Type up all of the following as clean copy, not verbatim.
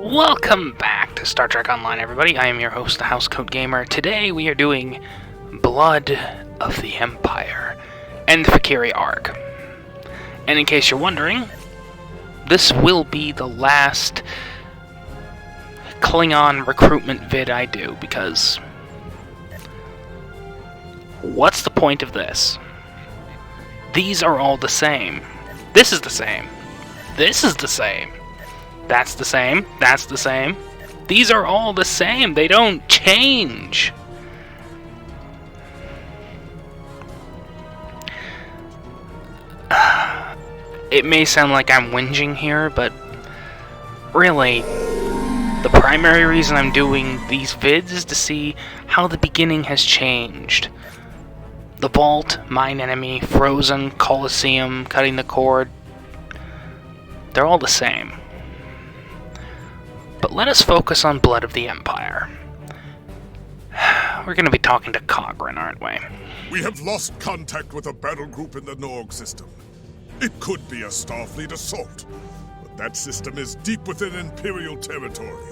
Welcome back to Star Trek Online, everybody. I am your host, the Housecoat Gamer. Today we are doing Blood of the Empire and the Fakiri arc. And in case you're wondering, this will be the last Klingon recruitment vid I do, because what's the point of this? These are all the same. This is the same. This is the same. That's the same. That's the same. These are all the same. They don't change. It may sound like I'm whinging here, but really, the primary reason I'm doing these vids is to see how the beginning has changed. The Vault, Mine Enemy, Frozen, Colosseum, Cutting the Cord, they're all the same. But let us focus on Blood of the Empire. We're going to be talking to Cogran, aren't we? We have lost contact with a battle group in the Norg system. It could be a Starfleet assault, but that system is deep within Imperial territory.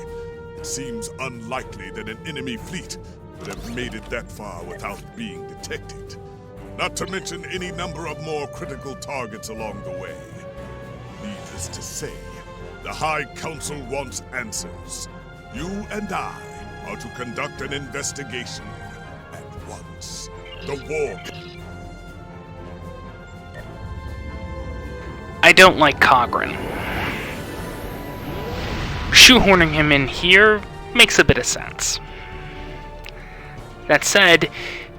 It seems unlikely that an enemy fleet would have made it that far without being detected. Not to mention any number of more critical targets along the way. Needless to say, the High Council wants answers. You and I are to conduct an investigation at once. The war... I don't like Cogran. Shoehorning him in here makes a bit of sense. That said,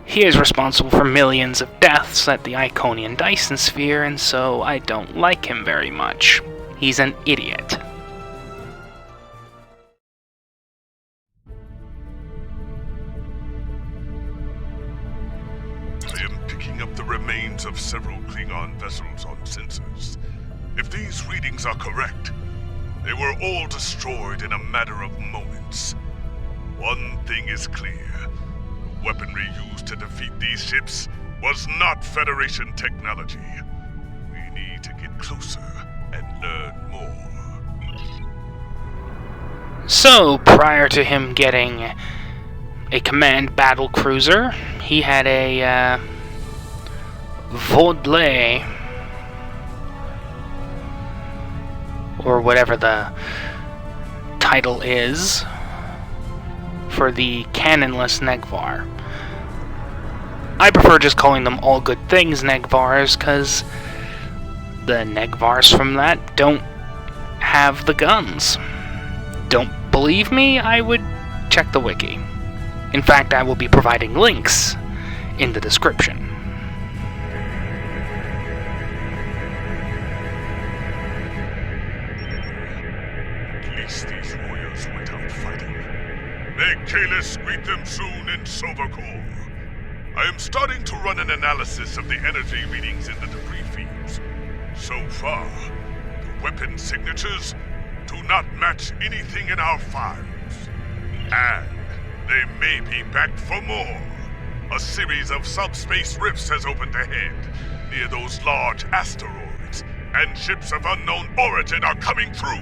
he is responsible for millions of deaths at the Iconian Dyson Sphere, and so I don't like him very much. He's an idiot. I am picking up the remains of several Klingon vessels on sensors. If these readings are correct, they were all destroyed in a matter of moments. One thing is clear. The weaponry used to defeat these ships was not Federation technology. We need to get closer and learn more. So, prior to him getting a command battle cruiser, he had a Vaudlay, or whatever the title is, for the canonless Negvar. I prefer just calling them all good things Negvars, because the Negvars from that don't have the guns. Don't believe me? I would check the wiki. In fact, I will be providing links in the description. At least these warriors went out fighting. May Kalis greet them soon in Sovakor. I am starting to run an analysis of the energy readings in the debris fields. So far, the weapon signatures do not match anything in our files. And they may be back for more. A series of subspace rifts has opened ahead, near those large asteroids, and ships of unknown origin are coming through.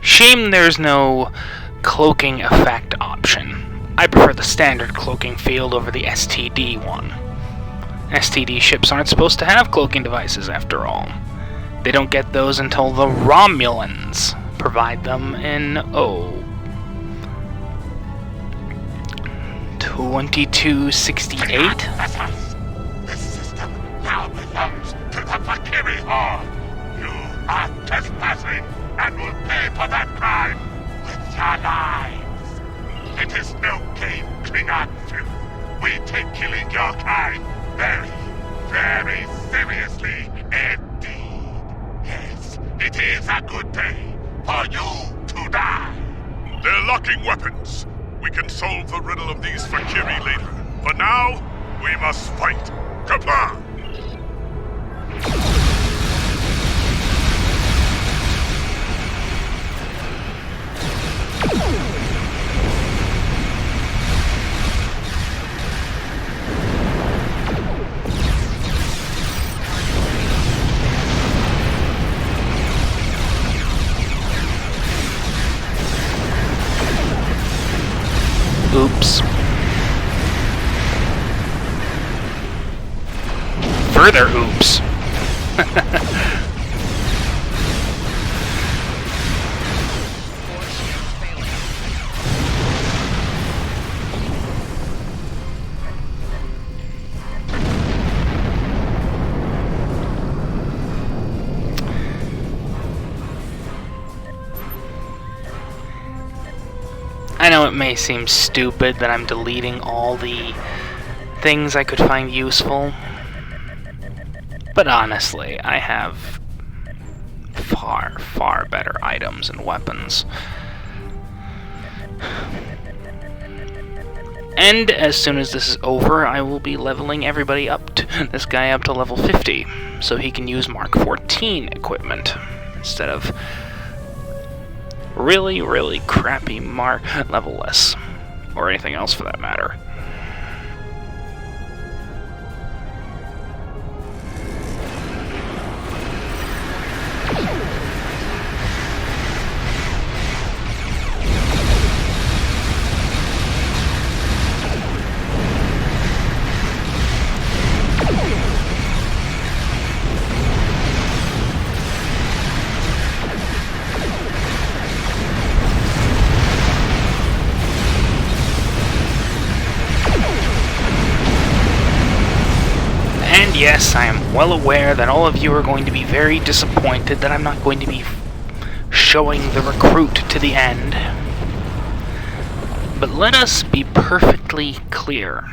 Shame there's no cloaking effect option. I prefer the standard cloaking field over the STD one. STD ships aren't supposed to have cloaking devices after all. They don't get those until the Romulans provide them in, 2268? This system now belongs to the Fakiri Horde. You are trespassing and will pay for that crime with your lives. It is no game, Klingon filth. We take killing your kind very, very seriously indeed. Yes, it is a good day for you to die. They're locking weapons. We can solve the riddle of these Fakiri later. For now, we must fight. Kaplan! further oops. I know it may seem stupid that I'm deleting all the things I could find useful, but honestly, I have far, far better items and weapons. And as soon as this is over, I will be leveling everybody up, this guy up to level 50, so he can use Mark 14 equipment instead of really, really crappy level-less, or anything else for that matter. Yes, I am well aware that all of you are going to be very disappointed that I'm not going to be showing the recruit to the end. But let us be perfectly clear.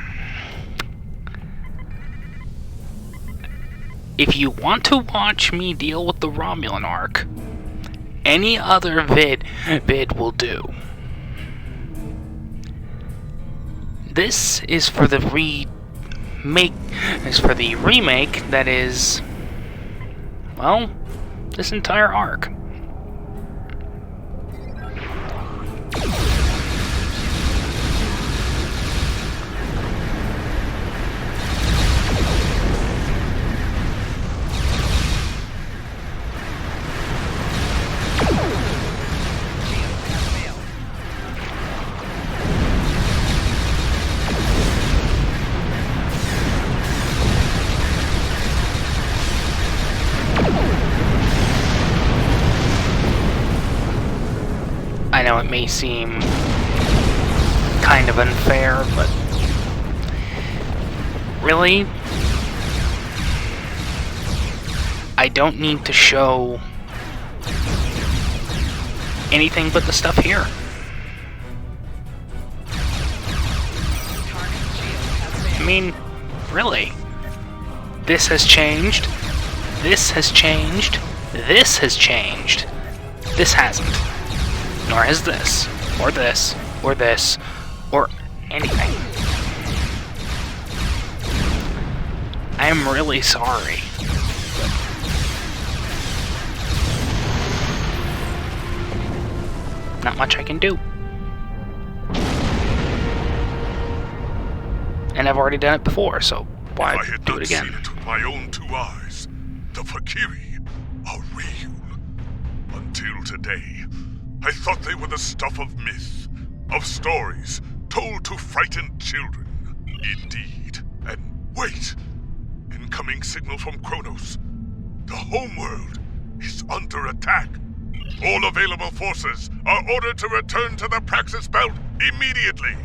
If you want to watch me deal with the Romulan arc, any other vid will do. This is for the remake that is, well, this entire arc. I know it may seem kind of unfair, but really, I don't need to show anything but the stuff here. I mean, really, this has changed, this has changed, this has changed, this hasn't. Nor has this, or this, or this, or anything. I am really sorry. Not much I can do. And I've already done it before, so why do it again? I had not seen it with my own two eyes. The Fakiri are real. Until today, I thought they were the stuff of myth, of stories told to frighten children. Indeed. And wait! Incoming signal from Kronos. The homeworld is under attack. All available forces are ordered to return to the Praxis Belt immediately.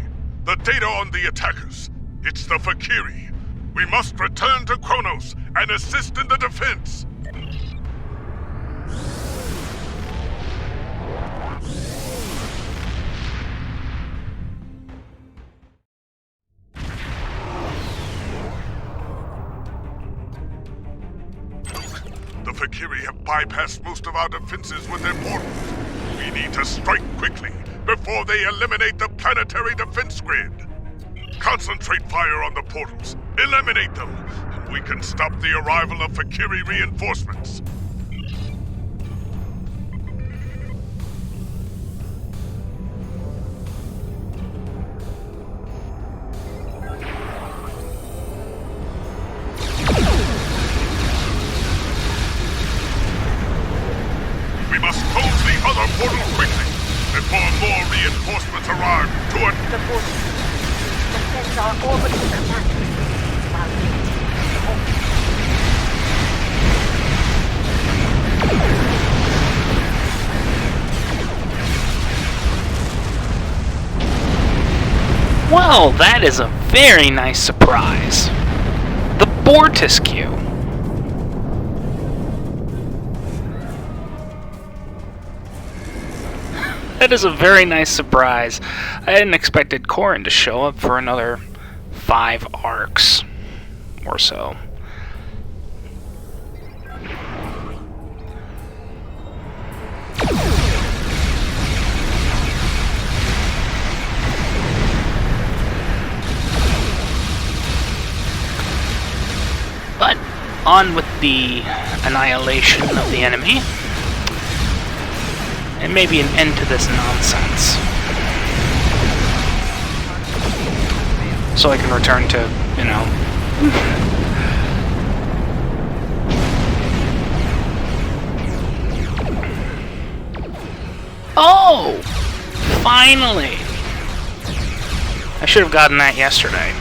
The data on the attackers. It's the Fakiri. We must return to Kronos and assist in the defense. The Fakiri have bypassed most of our defenses with their portals. We need to strike quickly before they eliminate the planetary defense grid. Concentrate fire on the portals, eliminate them, and we can stop the arrival of Fakiri reinforcements. We must close the other portal quickly before more reinforcements arrive to it. The portal. Defend our orbital capacity while maintaining the home. Oh, that is a very nice surprise. The Bortisque. That is a very nice surprise. I hadn't expected Corrin to show up for another 5 arcs or so. But on with the annihilation of the enemy. And maybe an end to this nonsense. So I can return to, you know... Oh! Finally! I should have gotten that yesterday.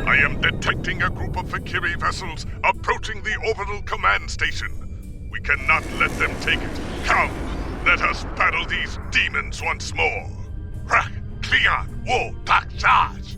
I am detecting a group of Valkyrie vessels approaching the orbital command station. We cannot let them take it. Come, let us battle these demons once more. Rak, Cleon, Wool, Tak, Charge!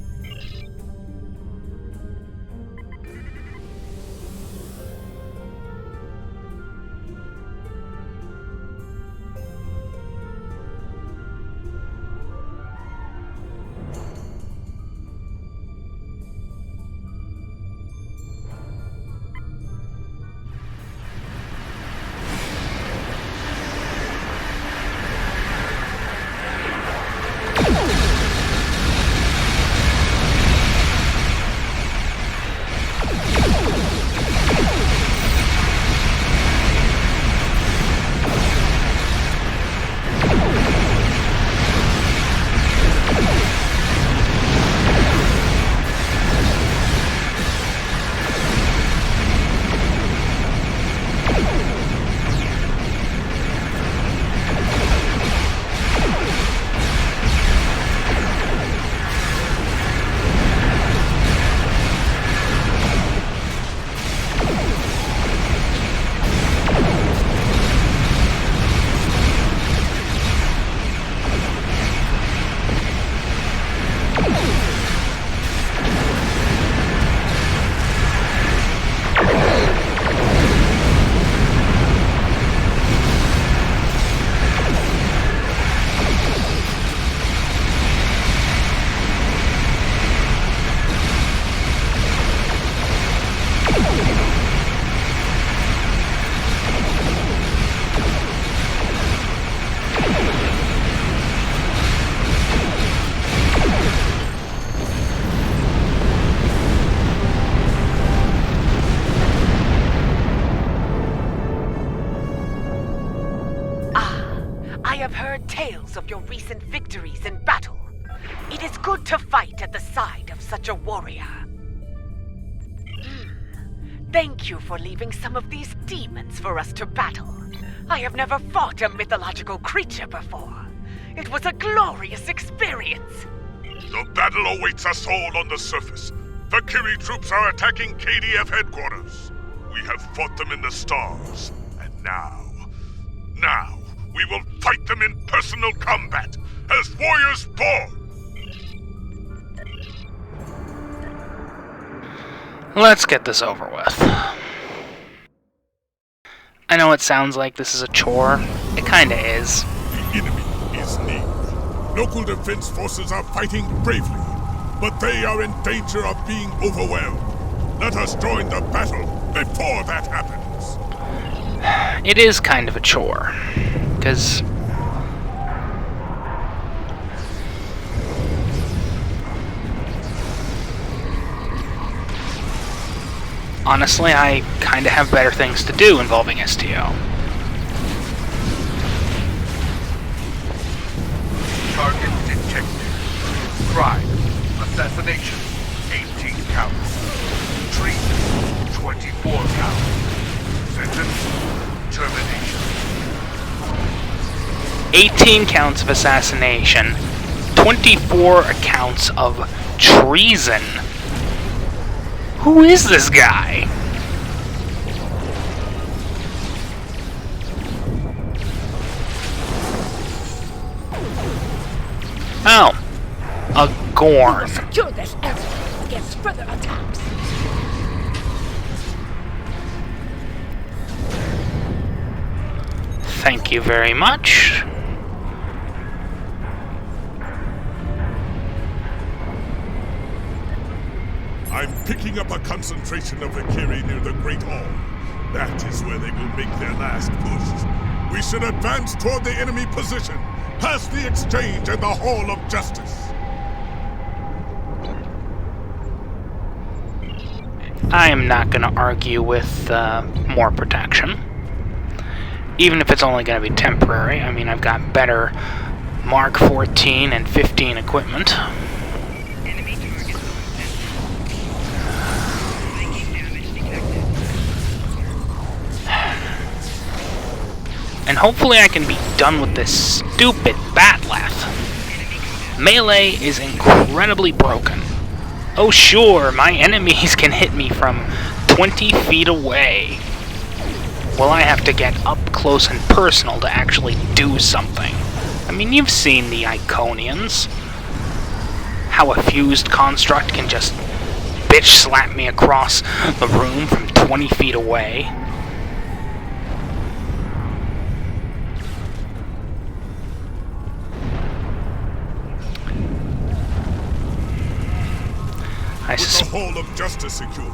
Of your recent victories in battle. It is good to fight at the side of such a warrior. Thank you for leaving some of these demons for us to battle. I have never fought a mythological creature before. It was a glorious experience. The battle awaits us all on the surface. Valkyrie troops are attacking KDF headquarters. We have fought them in the stars, and now, we will fight them in personal combat, as warriors born! Let's get this over with. I know it sounds like this is a chore. It kinda is. The enemy is near. Local defense forces are fighting bravely, but they are in danger of being overwhelmed. Let us join the battle before that happens. It is kind of a chore, because honestly, I kinda have better things to do involving STO. Target detected. Crime. Assassination. 18 counts. Treason. 24 counts. Sentence. Termination. 18 counts of assassination. 24 accounts of treason. Who is this guy? Oh, a Gorn. Secure this area against further attacks. Thank you very much. I'm picking up a concentration of Valkyrie near the Great Hall. That is where they will make their last push. We should advance toward the enemy position, past the exchange and the Hall of Justice. I am not going to argue with more protection. Even if it's only going to be temporary. I mean, I've got better Mark 14 and 15 equipment. And hopefully I can be done with this stupid Batleth. Melee is incredibly broken. Oh sure, my enemies can hit me from 20 feet away. Well, I have to get up close and personal to actually do something. I mean, you've seen the Iconians. How a fused construct can just bitch slap me across the room from 20 feet away. With the Hall of Justice secured,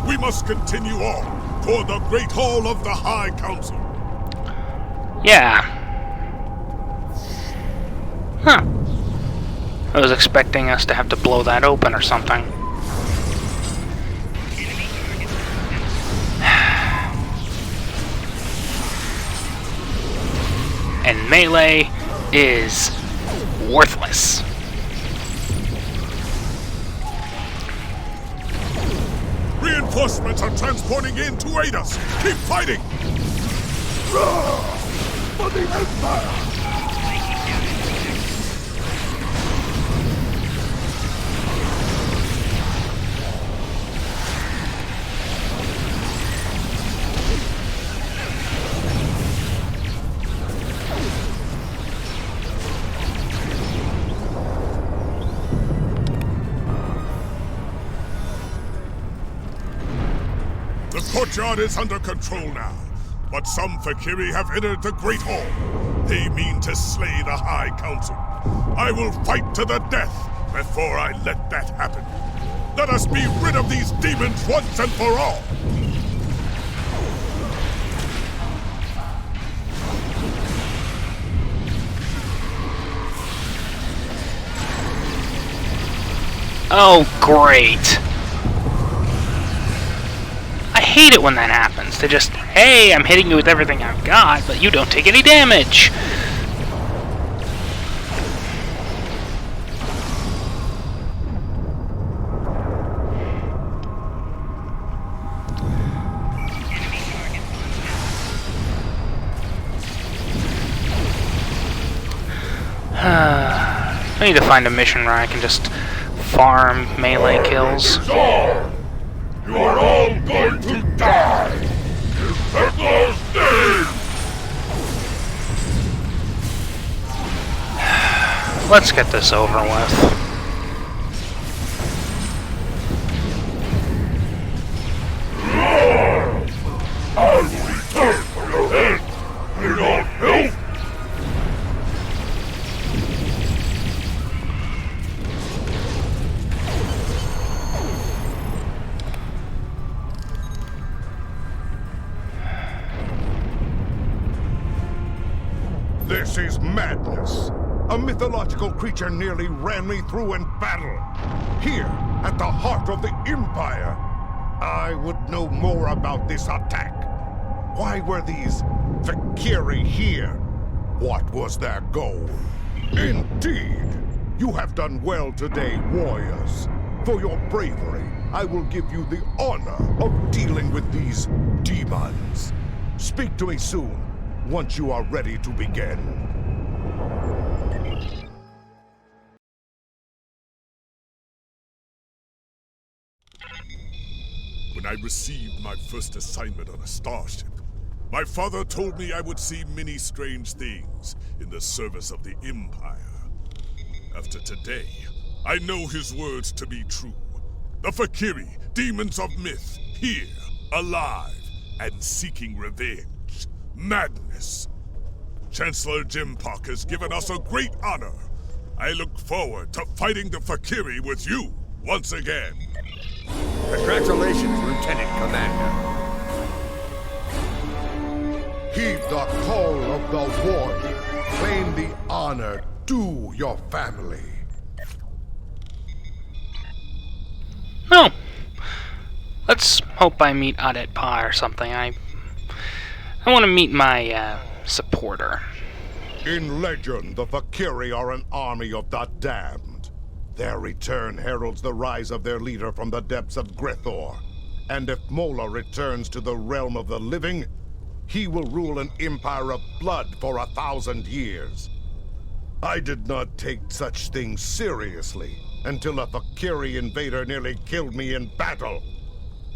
we must continue on toward the Great Hall of the High Council. Yeah. Huh. I was expecting us to have to blow that open or something. And melee is worthless. Reinforcements are transporting in to aid us. Keep fighting! For the Empire! The courtyard is under control now, but some Valkyrie have entered the Great Hall. They mean to slay the High Council. I will fight to the death before I let that happen. Let us be rid of these demons once and for all! Oh, great. I hate it when that happens. They just, hey, I'm hitting you with everything I've got, but you don't take any damage. I need to find a mission where I can just farm melee kills. You are all going to die! In Peklo's name! Let's get this over with. I will return for your head! Bring on help! This is madness. A mythological creature nearly ran me through in battle. Here, at the heart of the Empire. I would know more about this attack. Why were these Valkyrie here? What was their goal? Indeed. You have done well today, warriors. For your bravery, I will give you the honor of dealing with these demons. Speak to me soon, once you are ready to begin. When I received my first assignment on a starship, my father told me I would see many strange things in the service of the Empire. After today, I know his words to be true. The Fakiri, demons of myth, here, alive, and seeking revenge. Madness. Chancellor Jimpock has given us a great honor. I look forward to fighting the Fakiri with you once again. Congratulations, Lieutenant Commander. Heed the call of the warrior. Claim the honor due your family. Oh. Let's hope I meet Adet Pa or something. I want to meet my, supporter. In legend, the Fakiri are an army of the damned. Their return heralds the rise of their leader from the depths of Grethor. And if Mola returns to the realm of the living, he will rule an empire of blood for 1,000 years. I did not take such things seriously until a Fakiri invader nearly killed me in battle.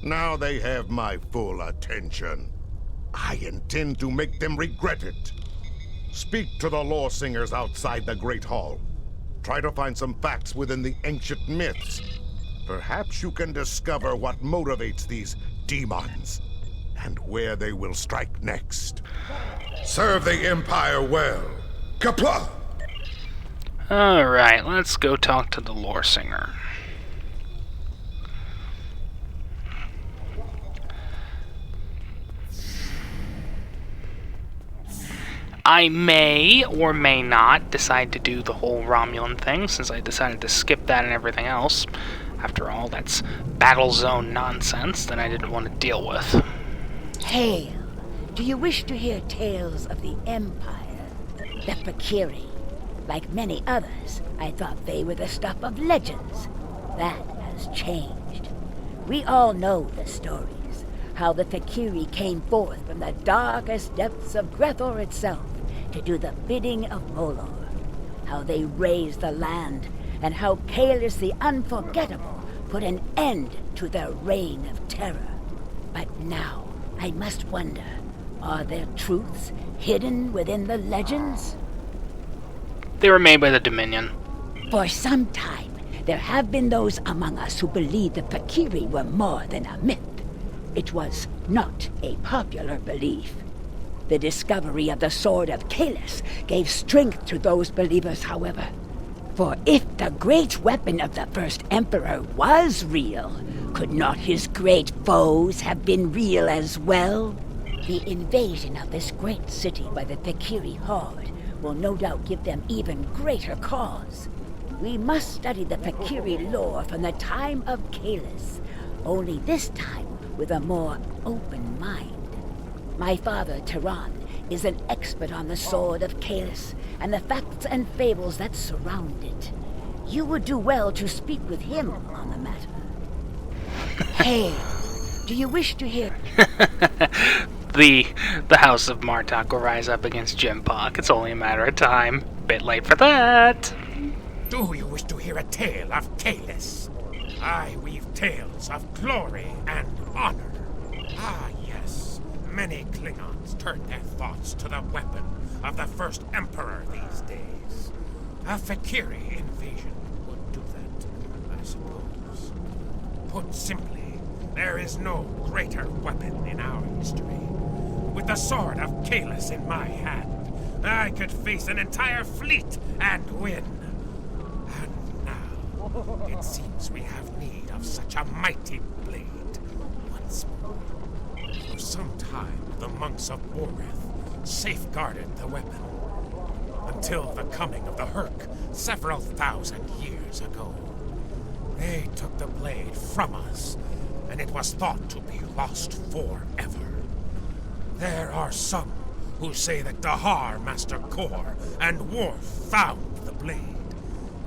Now they have my full attention. I intend to make them regret it. Speak to the lore singers outside the Great Hall. Try to find some facts within the ancient myths. Perhaps you can discover what motivates these demons, and where they will strike next. Serve the Empire well. Kapla! Alright, let's go talk to the lore singer. I may or may not decide to do the whole Romulan thing, since I decided to skip that and everything else. After all, that's battle zone nonsense that I didn't want to deal with. Hail! Do you wish to hear tales of the Empire? The Fakiri. Like many others, I thought they were the stuff of legends. That has changed. We all know the stories. How the Fakiri came forth from the darkest depths of Grethor itself to do the bidding of Molor. How they raised the land, and how Kalis the Unforgettable put an end to their reign of terror. But now, I must wonder, are there truths hidden within the legends? They were made by the Dominion. For some time, there have been those among us who believed the Fakiri were more than a myth. It was not a popular belief. The discovery of the Sword of Kalis gave strength to those believers, however. For if the great weapon of the first Emperor was real, could not his great foes have been real as well? The invasion of this great city by the Fakiri horde will no doubt give them even greater cause. We must study the Fakiri lore from the time of Kalis, only this time with a more open mind. My father, Tehran, is an expert on the Sword of Kalis and the facts and fables that surround it. You would do well to speak with him on the matter. Hey, do you wish to hear... The House of Martok will rise up against Jimpock. It's only a matter of time. Bit late for that. Do you wish to hear a tale of Kalis? I weave tales of glory and honor. Ah, yes. Many Klingons turn their thoughts to the weapon of the first Emperor these days. A Fakiri invasion would do that, I suppose. Put simply, there is no greater weapon in our history. With the Sword of Kalis in my hand, I could face an entire fleet and win. And now, it seems we have need of such a mighty blade once more. For some time, the monks of Boreth safeguarded the weapon. Until the coming of the Herc several thousand years ago. They took the blade from us, and it was thought to be lost forever. There are some who say that Dahar, Master Kor, and Worf found the blade.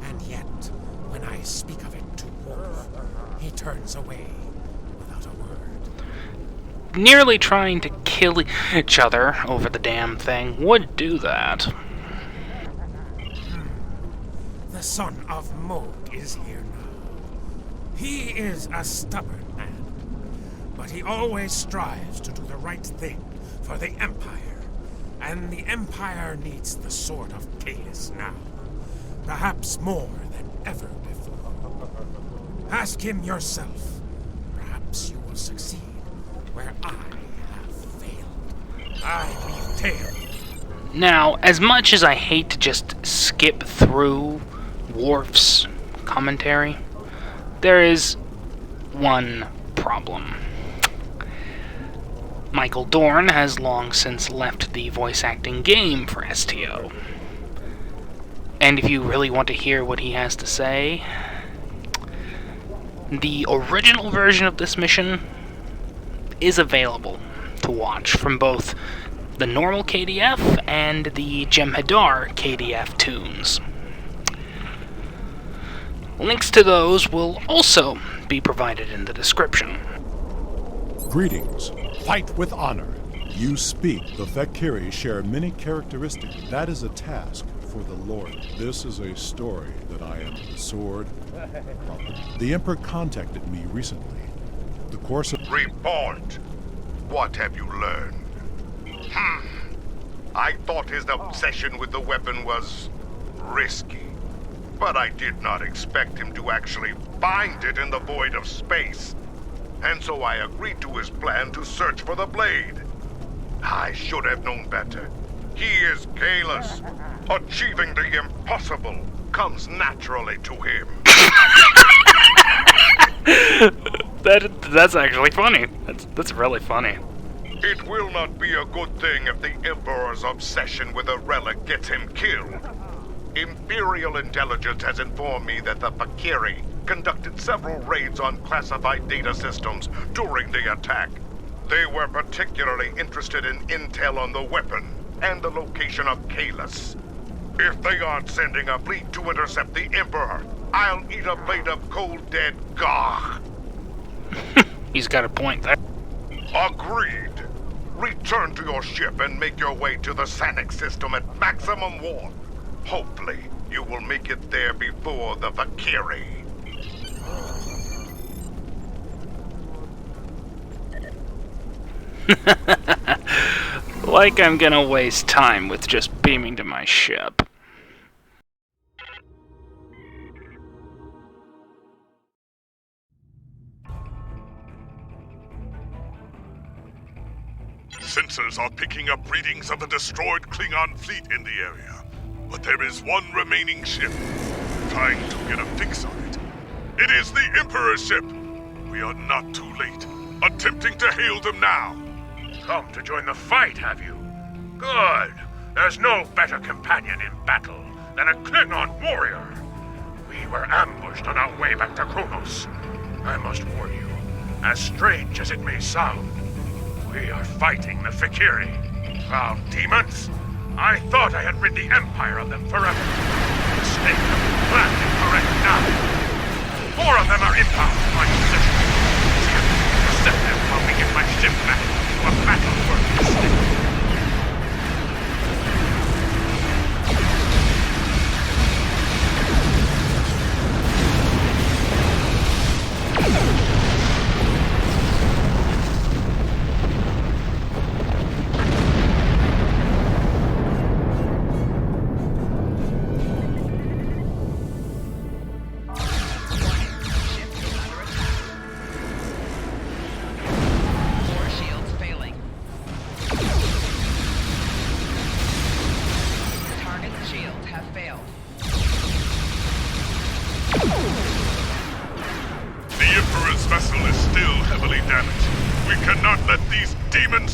And yet, when I speak of it to Worf, he turns away without a word. Nearly trying to kill each other over the damn thing would do that. The son of Moog is here now. He is a stubborn but he always strives to do the right thing for the Empire. And the Empire needs the sword of Kalis now. Perhaps more than ever before. Ask him yourself. Perhaps you will succeed where I have failed. I weave tales. Now, as much as I hate to just skip through Worf's commentary, there is one problem. Michael Dorn has long since left the voice acting game for STO. And if you really want to hear what he has to say, the original version of this mission is available to watch from both the normal KDF and the Jem'Hadar KDF tunes. Links to those will also be provided in the description. Greetings. Fight with honor. You speak. The Fakiri share many characteristics. That is a task for the Lord. This is a story that I am the sword. The Emperor contacted me recently. The course of... Report. What have you learned? I thought his obsession with the weapon was risky, but I did not expect him to actually find it in the void of space. And so I agreed to his plan to search for the blade. I should have known better. He is Kalis. Achieving the impossible comes naturally to him. That's actually funny. That's really funny. It will not be a good thing if the Emperor's obsession with a relic gets him killed. Imperial intelligence has informed me that the Fakiri conducted several raids on classified data systems during the attack. They were particularly interested in intel on the weapon and the location of Kalis. If they aren't sending a fleet to intercept the Emperor, I'll eat a plate of cold dead gagh. He's got a point there. Agreed. Return to your ship and make your way to the Sanic system at maximum warp. Hopefully, you will make it there before the Fakiri. Like I'm gonna waste time with just beaming to my ship. Sensors are picking up readings of the destroyed Klingon fleet in the area. But there is one remaining ship. Trying to get a fix on it. It is the Emperor's ship. We are not too late. Attempting to hail them now. Come to join the fight, have you? Good. There's no better companion in battle than a Klingon warrior. We were ambushed on our way back to Kronos. I must warn you, as strange as it may sound, we are fighting the Fakiri. Foul demons! I thought I had rid the Empire of them forever. The mistake of planning correct now. 4 of them are inbound in my position. Intercept them while we get my ship back to a battle for mistake.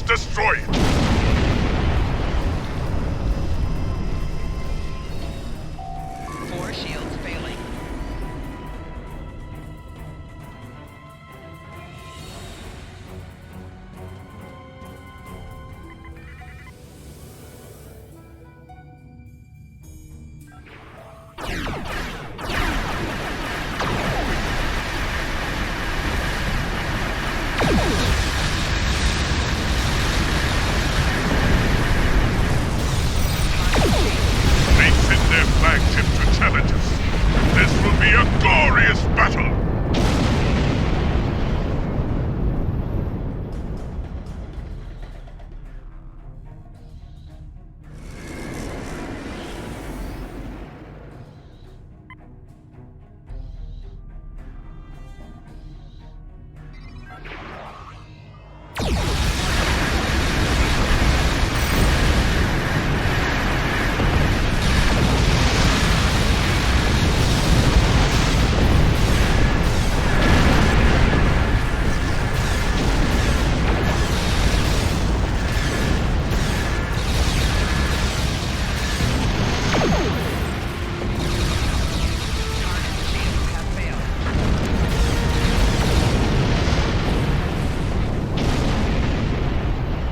Destroy it! Four shields failing.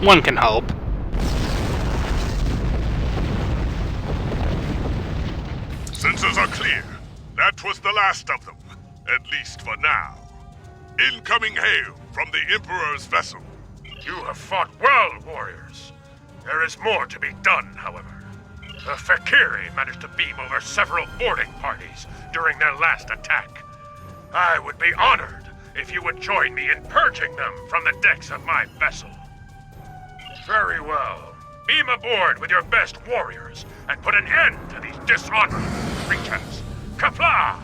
One can hope. Sensors are clear. That was the last of them, at least for now. Incoming hail from the Emperor's vessel. You have fought well, warriors. There is more to be done, however. The Fakiri managed to beam over several boarding parties during their last attack. I would be honored if you would join me in purging them from the decks of my vessel. Very well. Beam aboard with your best warriors and put an end to these dishonorable creatures. Kapla!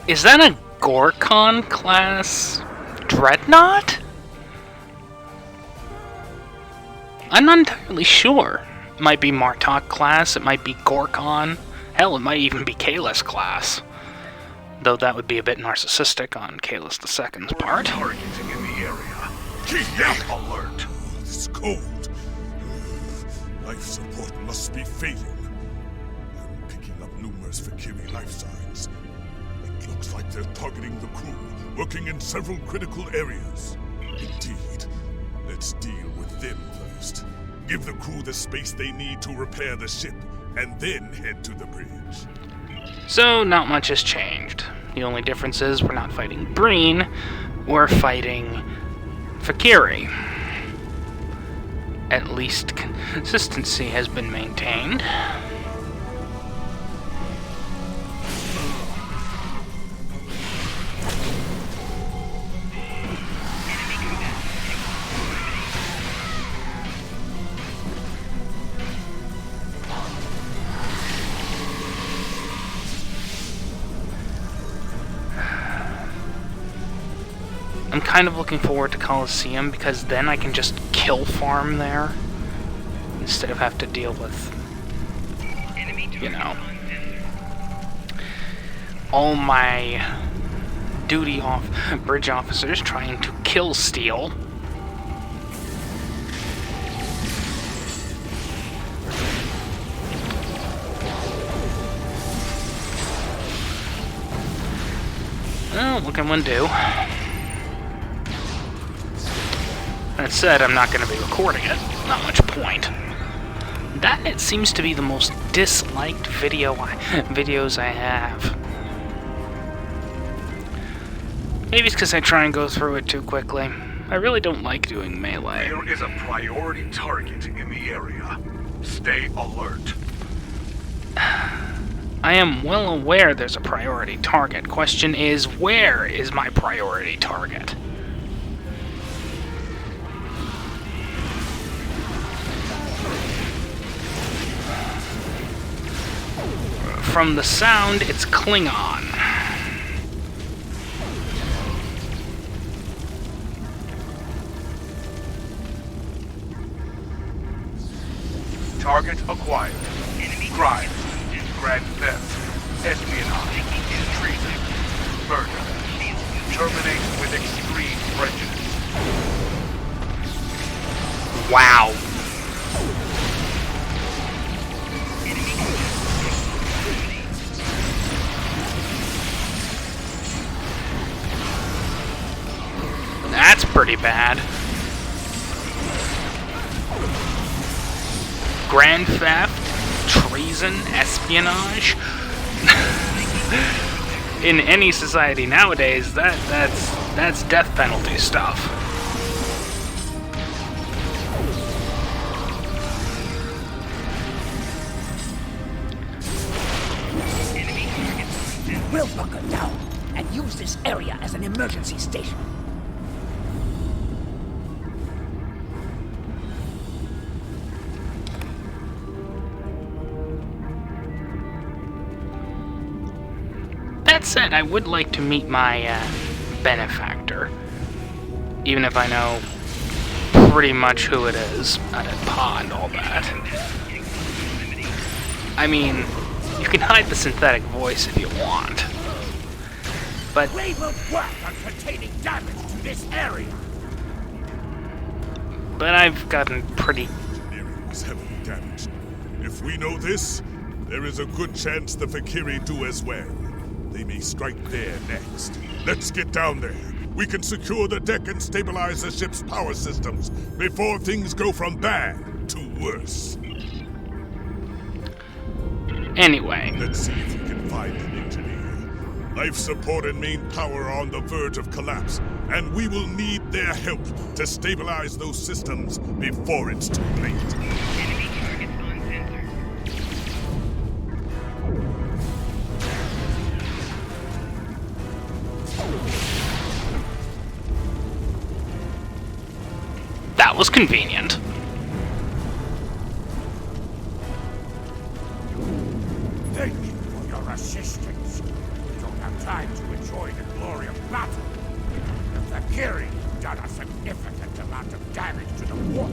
Is that a Gorkon class dreadnought? I'm not entirely sure. It might be Martok class, it might be Gorkon. Hell, it might even be Kalis class. Though that would be a bit narcissistic on Kalis II's part. Targeting in the area. Keep alert. It's cold. Life support must be failing. I'm picking up numerous Fakiri life signs. It looks like they're targeting the crew, working in several critical areas. Indeed. Let's deal with them first. Give the crew the space they need to repair the ship, and then head to the bridge. So, not much has changed. The only difference is we're not fighting Breen, we're fighting Fakiri. At least consistency has been maintained. I'm kind of looking forward to Coliseum because then I can just kill farm there instead of have to deal with, you know, all my bridge officers trying to kill Steel. Well, what can one do? That said, I'm not going to be recording it. Not much point. That, it seems to be the most disliked videos I have. Maybe it's because I try and go through it too quickly. I really don't like doing melee. There is a priority target in the area. Stay alert. I am well aware there's a priority target. Question is, where is my priority target? From the sound, it's Klingon. Target acquired. Crime. Grand theft. Espionage. Treason. Murder. Terminate with extreme prejudice. Wow. That's pretty bad. Grand theft, treason, espionage. In any society nowadays, that's death penalty stuff. We'll bunker down and use this area as an emergency station. That said, I would like to meet my benefactor, even if I know pretty much who it is, Pa and all that. I mean, you can hide the synthetic voice if you want, but We will work on containing damage to this area. but I've gotten pretty. Engineering was heavily damaged. If we know this, there is a good chance the Fakiri do as well. They may strike there next. Let's get down there. We can secure the deck and stabilize the ship's power systems before things go from bad to worse. Anyway. Let's see if we can find an engineer. Life support and main power are on the verge of collapse, and we will need their help to stabilize those systems before it's too late. Enemy targets on sensor. That was convenient. Thank you for your assistance. We don't have time to enjoy the glory of battle. The Valkyrie have done a significant amount of damage to the warp.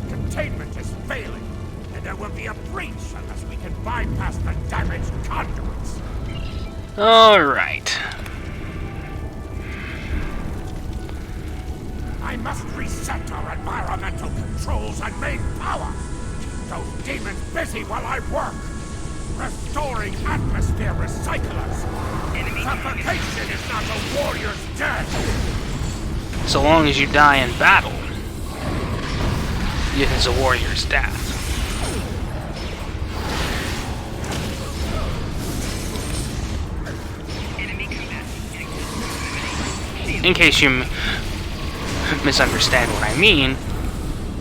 Containment is failing, and there will be a breach unless we can bypass the damaged conduits. Alright. I must reset our environmental controls and main power. Keep those demons busy while I work. Restoring atmosphere recyclers. Suffocation is not a warrior's death. So long as you die in battle, it is a warrior's death. In case you misunderstand what I mean,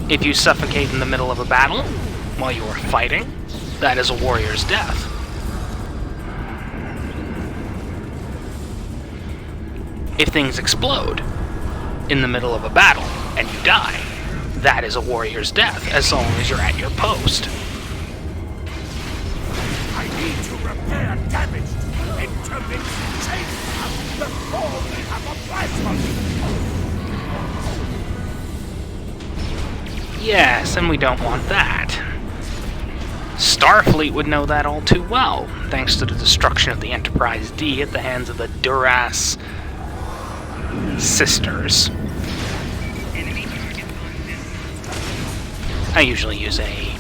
if you suffocate in the middle of a battle while you are fighting, that is a warrior's death. If things explode in the middle of a battle and you die, that is a warrior's death, as long as you're at your post. I need to repair damaged intermixed chambers before we have a plasma. Yes, and we don't want that. Starfleet would know that all too well, thanks to the destruction of the Enterprise D at the hands of the Duras sisters. I usually use a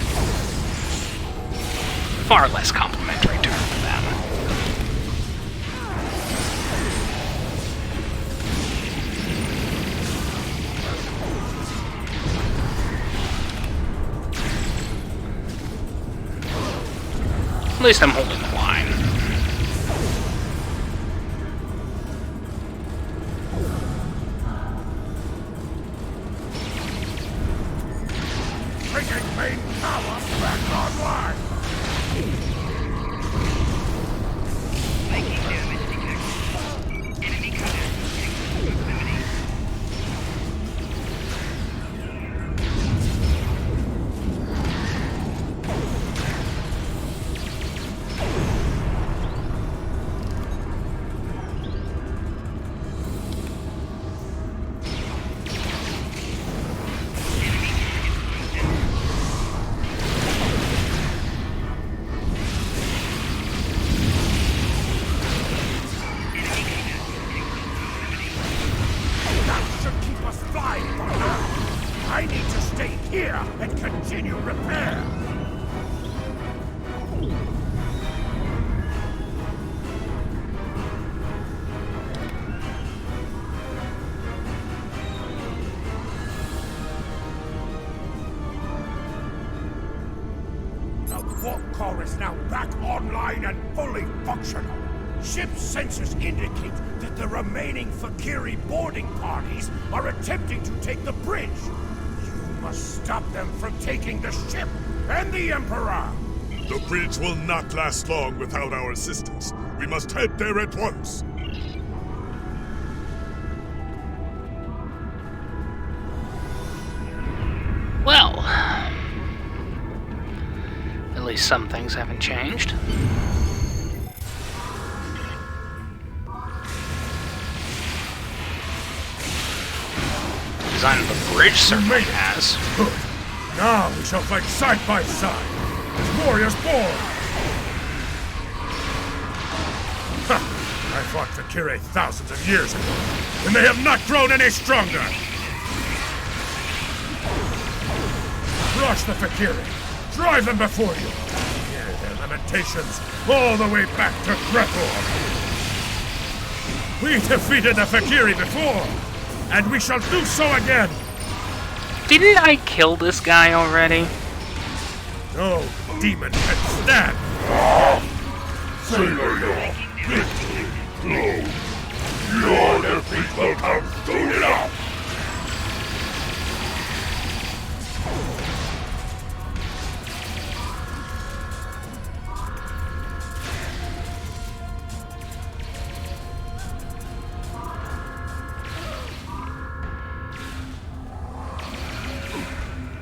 far less complimentary term for them. At least I'm holding the line. Bringing main power back online. Making damage detected. Enemy contact in proximity. That should keep us flying for now. I need to stay here and continue repair. The warp core is now back online and fully functional. Ship sensors indicate that the remaining Valkyrie boarding parties are attempting to take the bridge. You must stop them from taking the ship and the Emperor. The bridge will not last long without our assistance. We must head there at once. Well, at least some things haven't changed. The design of the bridge certainly has. Good. Now we shall fight side by side. As warriors born. I fought Valkyrie thousands of years ago, and they have not grown any stronger. Crush the Valkyrie. Drive them before you. Hear their lamentations all the way back to Grethor. We defeated the Fakiri before, and we shall do so again! Didn't I kill this guy already? No demon can stand! Savor your victory, Glow. Your defeat will come soon enough!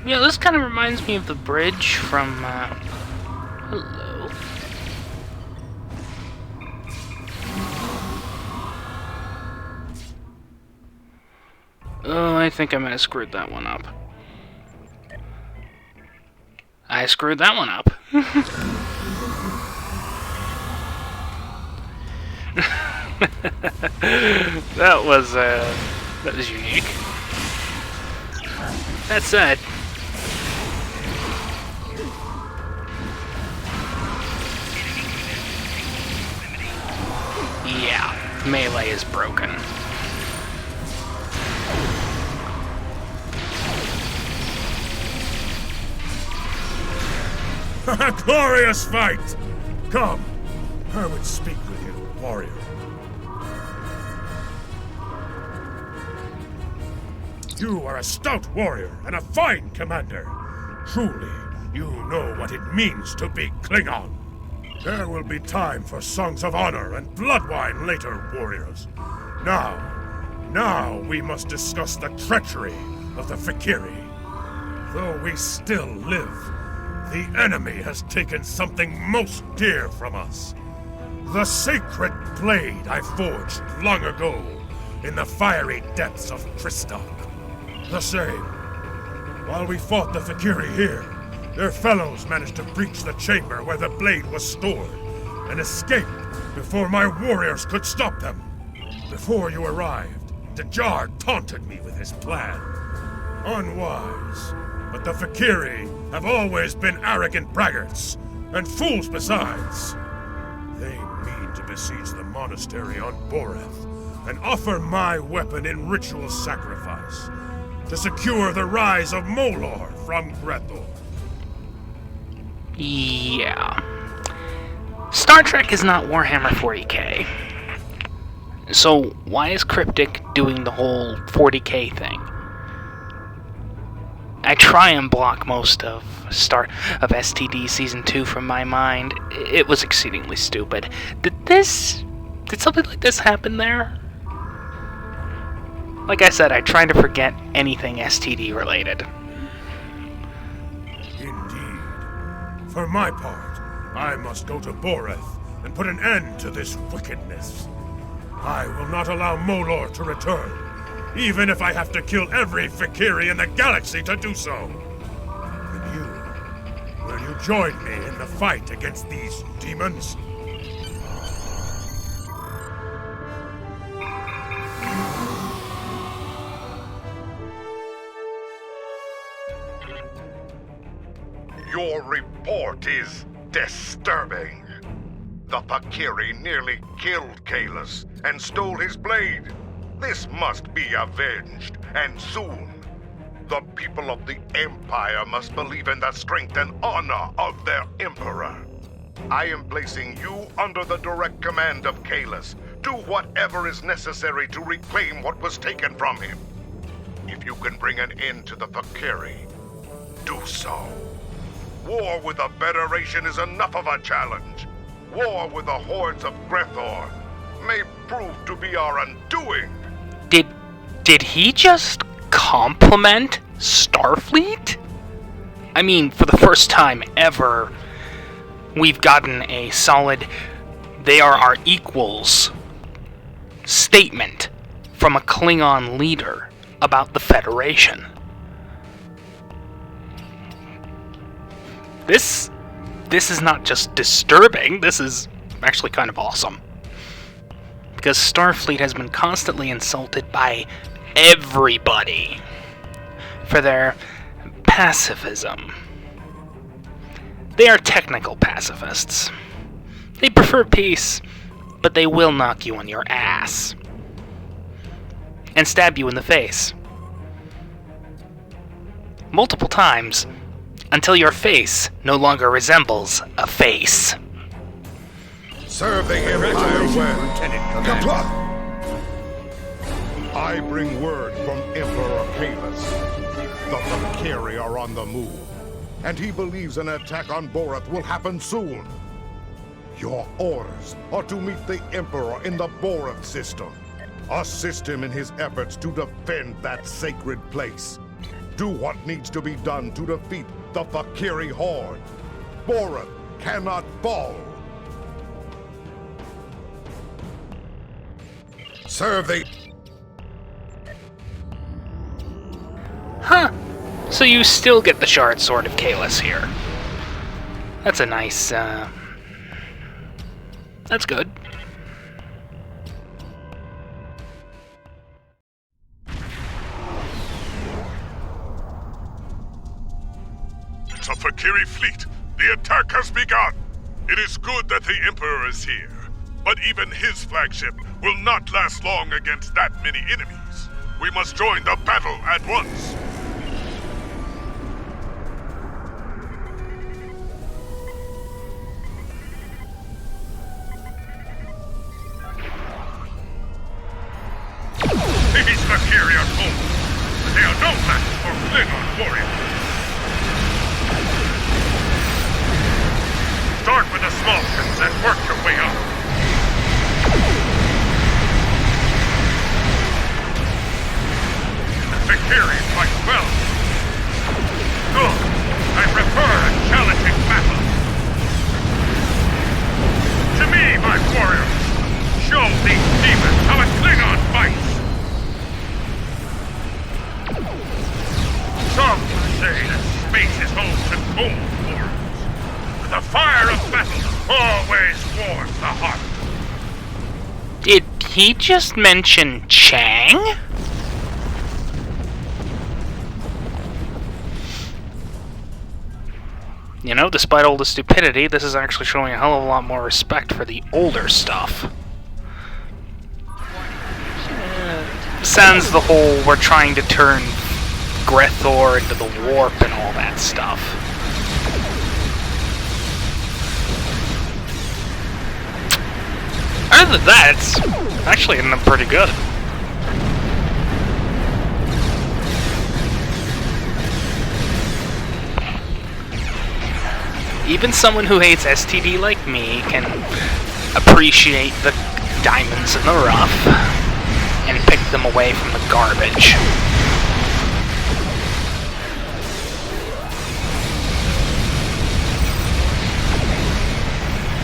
Yeah, this kind of reminds me of the bridge from, hello. Oh, I think I might have screwed that one up. I screwed that one up. That was unique. That said, yeah, melee is broken. A glorious fight! Come, I would speak with you, warrior. You are a stout warrior and a fine commander. Truly, you know what it means to be Klingon. There will be time for songs of honor and blood wine later, warriors. Now we must discuss the treachery of the Fakiri. Though we still live, the enemy has taken something most dear from us. The sacred blade I forged long ago in the fiery depths of Christok. The same. While we fought the Fakiri here, their fellows managed to breach the chamber where the blade was stored and escape before my warriors could stop them. Before you arrived, Dajar taunted me with his plan. Unwise, but the Fakiri have always been arrogant braggarts, and fools besides. They mean to besiege the monastery on Boreth and offer my weapon in ritual sacrifice to secure the rise of Molor from Grethel. Yeah. Star Trek is not Warhammer 40k. So why is Cryptic doing the whole 40k thing? I try and block most of STD Season 2 from my mind. It was exceedingly stupid. Did something like this happen there? Like I said, I try to forget anything STD related. Indeed. For my part, I must go to Boreth and put an end to this wickedness. I will not allow Molor to return, even if I have to kill every Fakiri in the galaxy to do so. And you, will you join me in the fight against these demons? Your report is disturbing. The Fakiri nearly killed Kahlus and stole his blade. This must be avenged, and soon. The people of the Empire must believe in the strength and honor of their Emperor. I am placing you under the direct command of Kahlus. Do whatever is necessary to reclaim what was taken from him. If you can bring an end to the Fakiri, do so. War with the Federation is enough of a challenge. War with the hordes of Grethor may prove to be our undoing. Did he just compliment Starfleet? I mean, for the first time ever, we've gotten a solid "they are our equals" statement from a Klingon leader about the Federation. This is not just disturbing, this is actually kind of awesome. Because Starfleet has been constantly insulted by everybody for their pacifism. They are technical pacifists. They prefer peace, but they will knock you on your ass. and stab you in the face. Multiple times, until your face no longer resembles a face. Serve the Empire well, Lieutenant Commander. Kapla! I bring word from Emperor Kalis. The Valkyrie are on the move, and he believes an attack on Borath will happen soon. Your orders are to meet the Emperor in the Borath system. Assist him in his efforts to defend that sacred place. Do what needs to be done to defeat the Valkyrie horde. Borath cannot fall. Serve the... Huh. So you still get the Shard Sword of Kalis here. That's a nice, that's good. It's a Valkyrie fleet. The attack has begun. It is good that the Emperor is here, but even his flagship will not last long against that many enemies. We must join the battle at once. These Valkyrie are bold, but they are no match for Klingon warriors. Start with the small ships and work your way up. The Valkyrie fight well. Good. I prefer a challenging battle. To me, my warriors, show these demons how a Klingon fights. Some say that space is home to cold wars, but the fire of battle always warms the heart. Did he just mention Chang? You know, despite all the stupidity, this is actually showing a hell of a lot more respect for the older stuff. Sans the whole we're trying to turn Grethor into the warp and all that stuff. Other than that, it's actually ended up pretty good. Even someone who hates STD like me can appreciate the diamonds in the rough and pick them away from the garbage.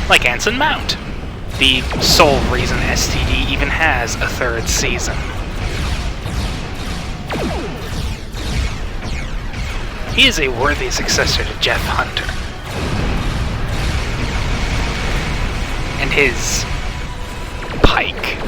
Like Anson Mount, the sole reason STD even has a third season. He is a worthy successor to Jeff Hunter. And his Pike.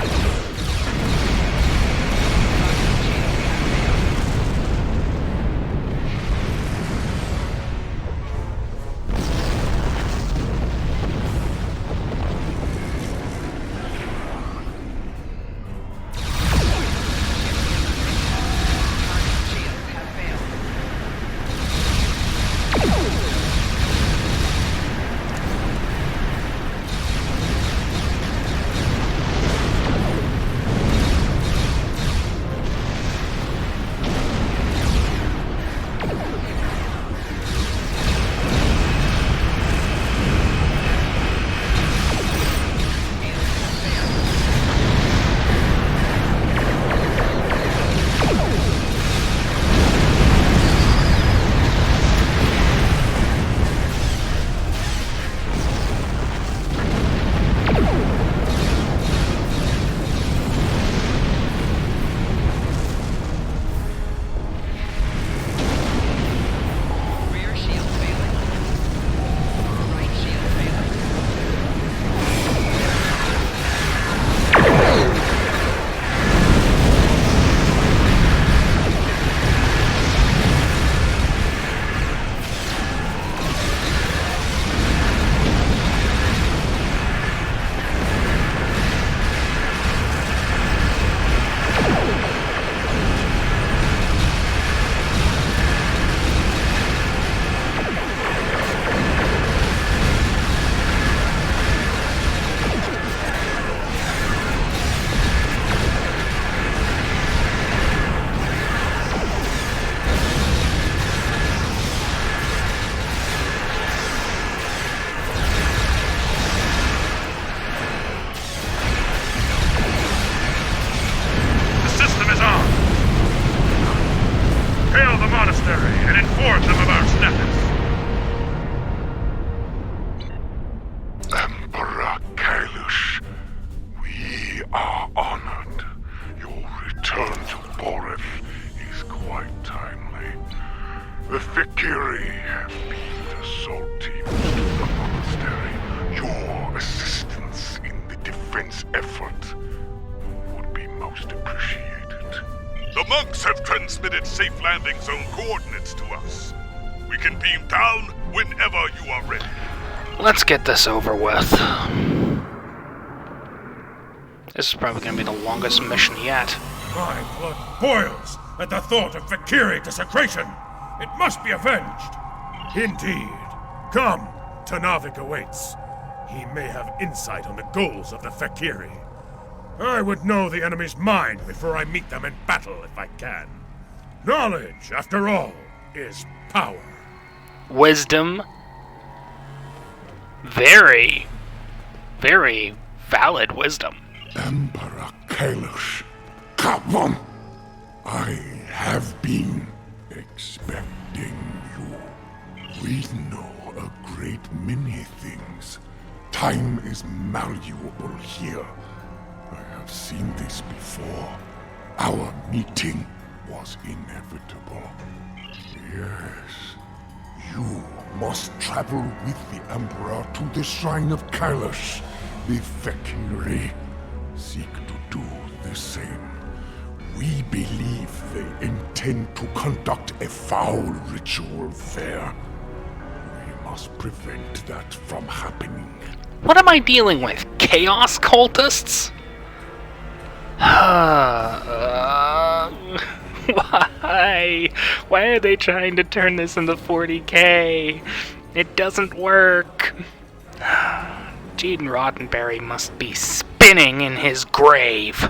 monastery and inform them of our status. Emperor Kalush, we are honored. Your return to Boreth is quite timely. The Fikiri have been assault teams to the monastery. Your assistance in the defense effort would be most appreciated. The monks have transmitted safe landing zone coordinates to us. We can beam down whenever you are ready. Let's get this over with. This is probably going to be the longest mission yet. My blood boils at the thought of Fikiri desecration. It must be avenged. Indeed. Come, Tanavik awaits. He may have insight on the goals of the Fikiri. I would know the enemy's mind before I meet them in battle if I can. Knowledge, after all, is power. Wisdom. Very, very valid wisdom. Emperor Kalush, come on! I have been expecting you. We know a great many things. Time is malleable here. I have seen this before. Our meeting was inevitable. Yes, you must travel with the Emperor to the Shrine of Kalush. The Fikiri seek to do the same. We believe they intend to conduct a foul ritual there. We must prevent that from happening. What am I dealing with? Chaos cultists? Why? Why are they trying to turn this into 40k? It doesn't work. Gene Roddenberry must be spinning in his grave.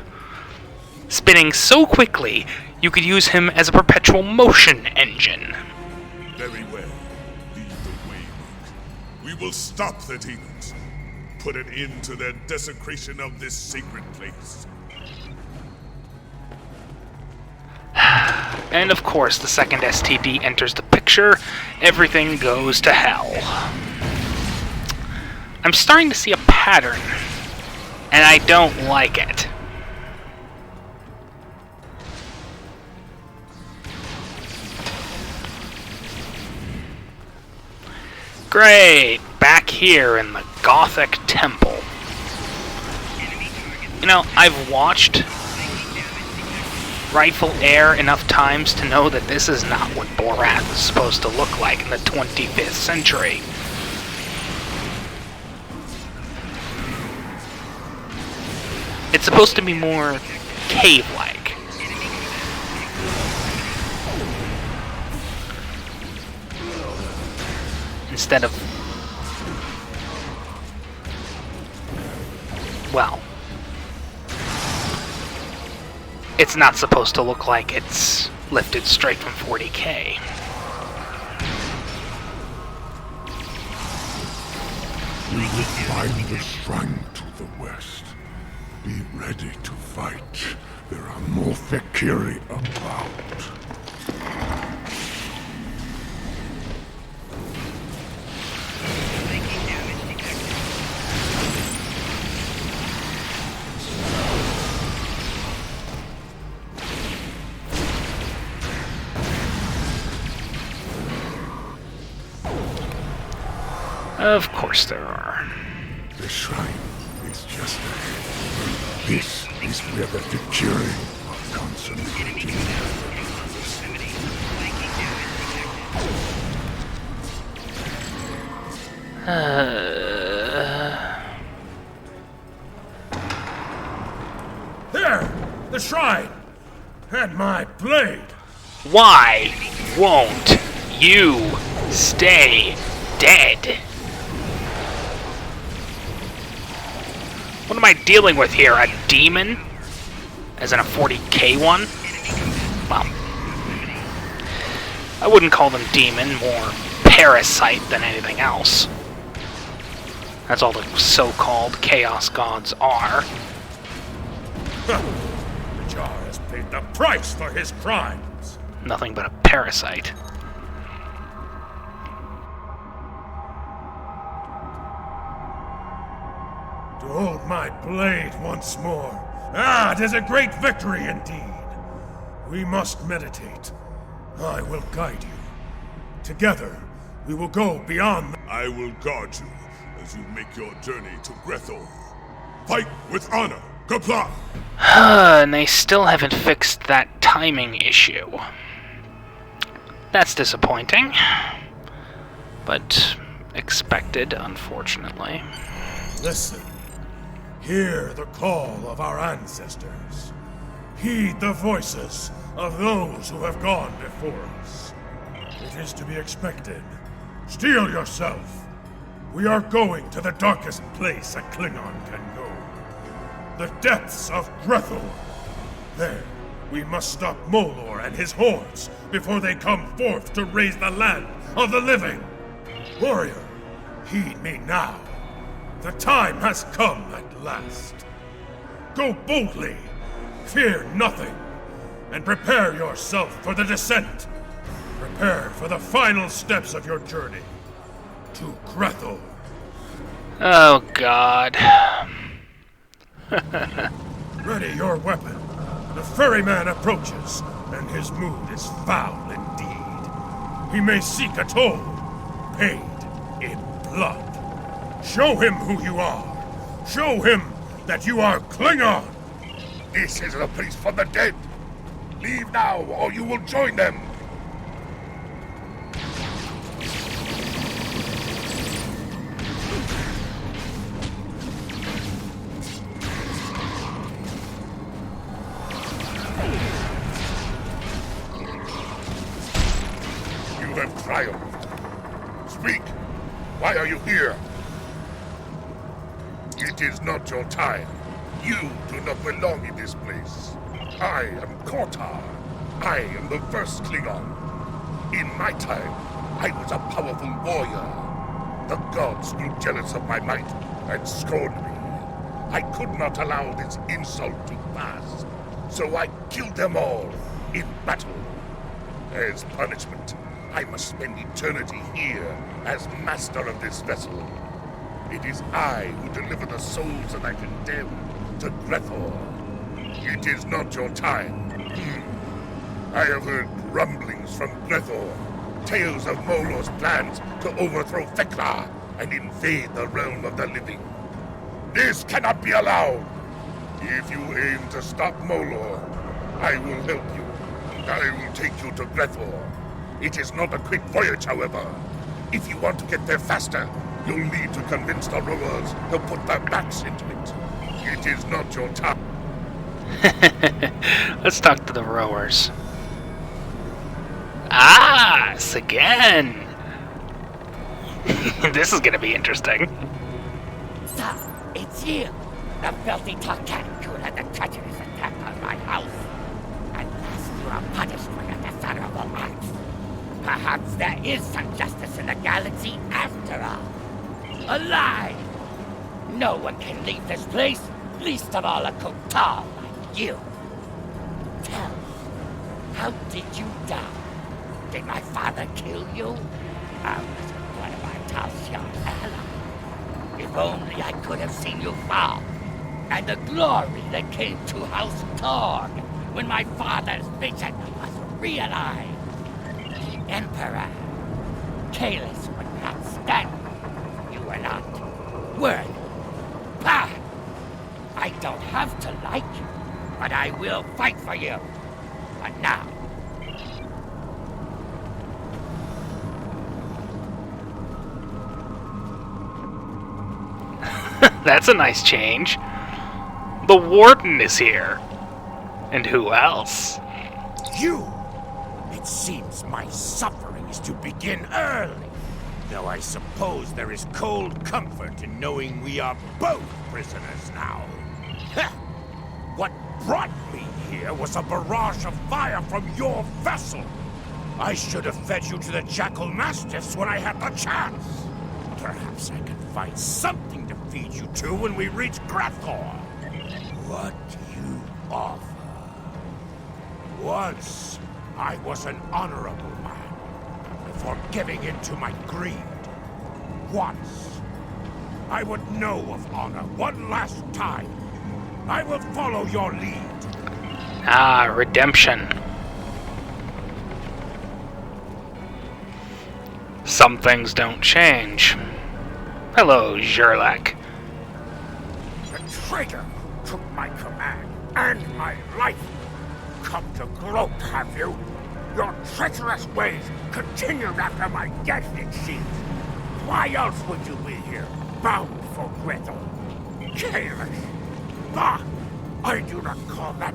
Spinning so quickly, you could use him as a perpetual motion engine. Very well. Lead the way, Monk. We will stop the demons. Put an end to their desecration of this sacred place. And of course, the second STD enters the picture, everything goes to hell. I'm starting to see a pattern, and I don't like it. Great! Back here in the Gothic Temple. You know, I've watched Rifle Air enough times to know that this is not what Borath is supposed to look like in the 25th century. It's supposed to be more cave-like. Instead of... well... it's not supposed to look like it's lifted straight from 40k. We will find the shrine to the west. Be ready to fight. There are more Fikiri about. Of course there are. The shrine is just ahead. This is where the Fikiri are concentrating. There! The shrine! And my blade! Why won't you stay dead? What am I dealing with here? A demon? As in a 40k one? Well, I wouldn't call them demon, more parasite than anything else. That's all the so-called chaos gods are. The Jar has paid the price for his crimes. Nothing but a parasite. To hold my blade once more. Ah, 'tis a great victory indeed. We must meditate. I will guide you. Together, we will go beyond the... I will guard you as you make your journey to Grethel. Fight with honor. Comply. And they still haven't fixed that timing issue. That's disappointing. But expected, unfortunately. Listen. Hear the call of our ancestors. Heed the voices of those who have gone before us. It is to be expected. Steel yourself. We are going to the darkest place a Klingon can go. The depths of Grethel. There, we must stop Molor and his hordes before they come forth to raise the land of the living. Warrior, heed me now. The time has come at last. Go boldly, fear nothing, and prepare yourself for the descent. Prepare for the final steps of your journey to Grethel. Oh, God. Ready your weapon. The ferryman approaches, and his mood is foul indeed. He may seek a toll, paid in blood. Show him who you are. Show him that you are Klingon. This is a place for the dead. Leave now, or you will join them. You have triumphed. Speak. Why are you here? It is not your time. You do not belong in this place. I am Kortar. I am the first Klingon. In my time, I was a powerful warrior. The gods grew jealous of my might and scorned me. I could not allow this insult to pass, so I killed them all in battle. As punishment, I must spend eternity here as master of this vessel. It is I who deliver the souls that I condemn to Grethel. It is not your time. I have heard rumblings from Grethel, tales of Molor's plans to overthrow Fekla and invade the realm of the living. This cannot be allowed. If you aim to stop Molor, I will help you. I will take you to Grethel. It is not a quick voyage, however. If you want to get there faster, you'll need to convince the rowers to put their backs into it. It is not your time. Let's talk to the rowers. Ah, it's again. This is gonna be interesting. Sir, it's you, the filthy Tarkankula, the treacherous attack on my house. At last you are punished for your dishonorable acts. Perhaps there is some justice in the galaxy after all. Alive! No one can leave this place, least of all a Kotal like you. Tell me, how did you die? Did my father kill you? I wasn't one of my Tal'Shan allies. If only I could have seen you fall, and the glory that came to Housecoat when my father's vision was realized. The Emperor, Kalis would not stand. You were not worthy. Bah! I don't have to like you, but I will fight for you. But now, That's a nice change. The Warden is here. And who else? You! It seems my suffering is to begin early. Though I suppose there is cold comfort in knowing we are both prisoners now. Heh! What brought me here was a barrage of fire from your vessel. I should have fed you to the Jackal Mastiffs when I had the chance. Perhaps I can find something to feed you to when we reach Grethel. What do you offer? Once, I was an honorable man before giving in to my greed. Once, I would know of honor one last time. I will follow your lead. Ah, redemption. Some things don't change. Hello, Zherlak. The traitor who took my command and my life. Come to gloat, have you? Your treacherous ways continued after my death, it seems. Why else would you be here, bound for Gretel? Careless. Bah! I do not call that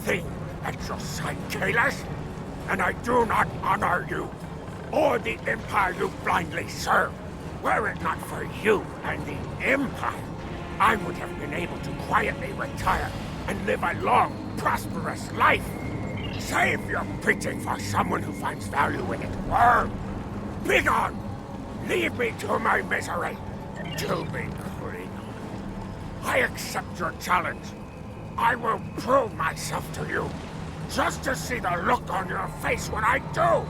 thing at your side careless. And I do not honor you, or the Empire you blindly serve. Were it not for you and the Empire, I would have been able to quietly retire and live a long, prosperous life. Save your preaching for someone who finds value in it. Worm! Begone! Leave me to my misery. To be clean. I accept your challenge. I will prove myself to you, just to see the look on your face when I do.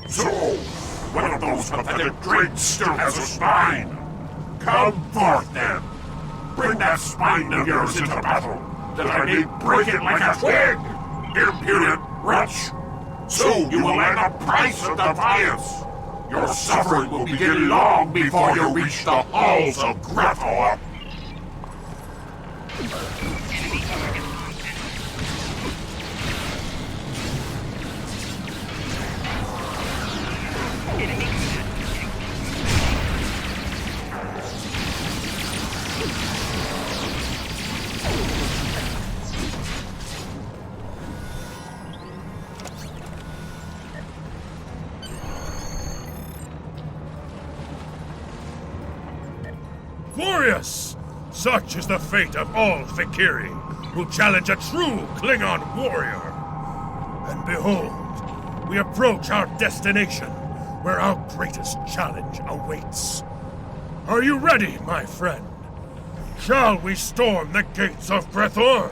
So, one of those pathetic drakes still has a spine. Come forth, then. Bring that spine of yours into battle, that I may break it like a twig, impudent wretch. So you will earn a price of defiance. Your suffering will begin long before you reach the halls of Gretel. Glorious! Such is the fate of all Fakiri who challenge a true Klingon warrior. And behold, we approach our destination, where our greatest challenge awaits. Are you ready, my friend? Shall we storm the gates of Grethor?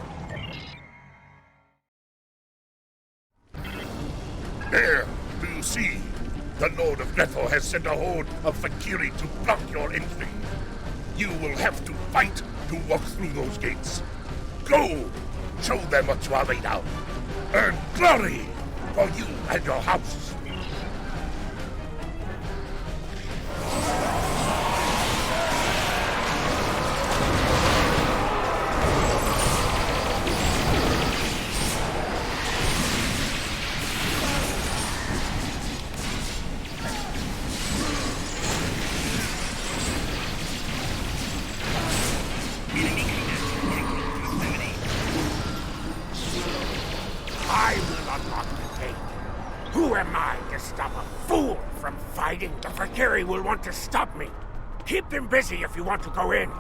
There, do you see? The Lord of Grethor has sent a horde of Fakiri to block your entry. You will have to fight to walk through those gates. Go! Show them what you are made of. Earn glory for you and your house. I will unlock the gate. Who am I to stop a fool from fighting? The Fakiri will want to stop me. Keep them busy if you want to go in.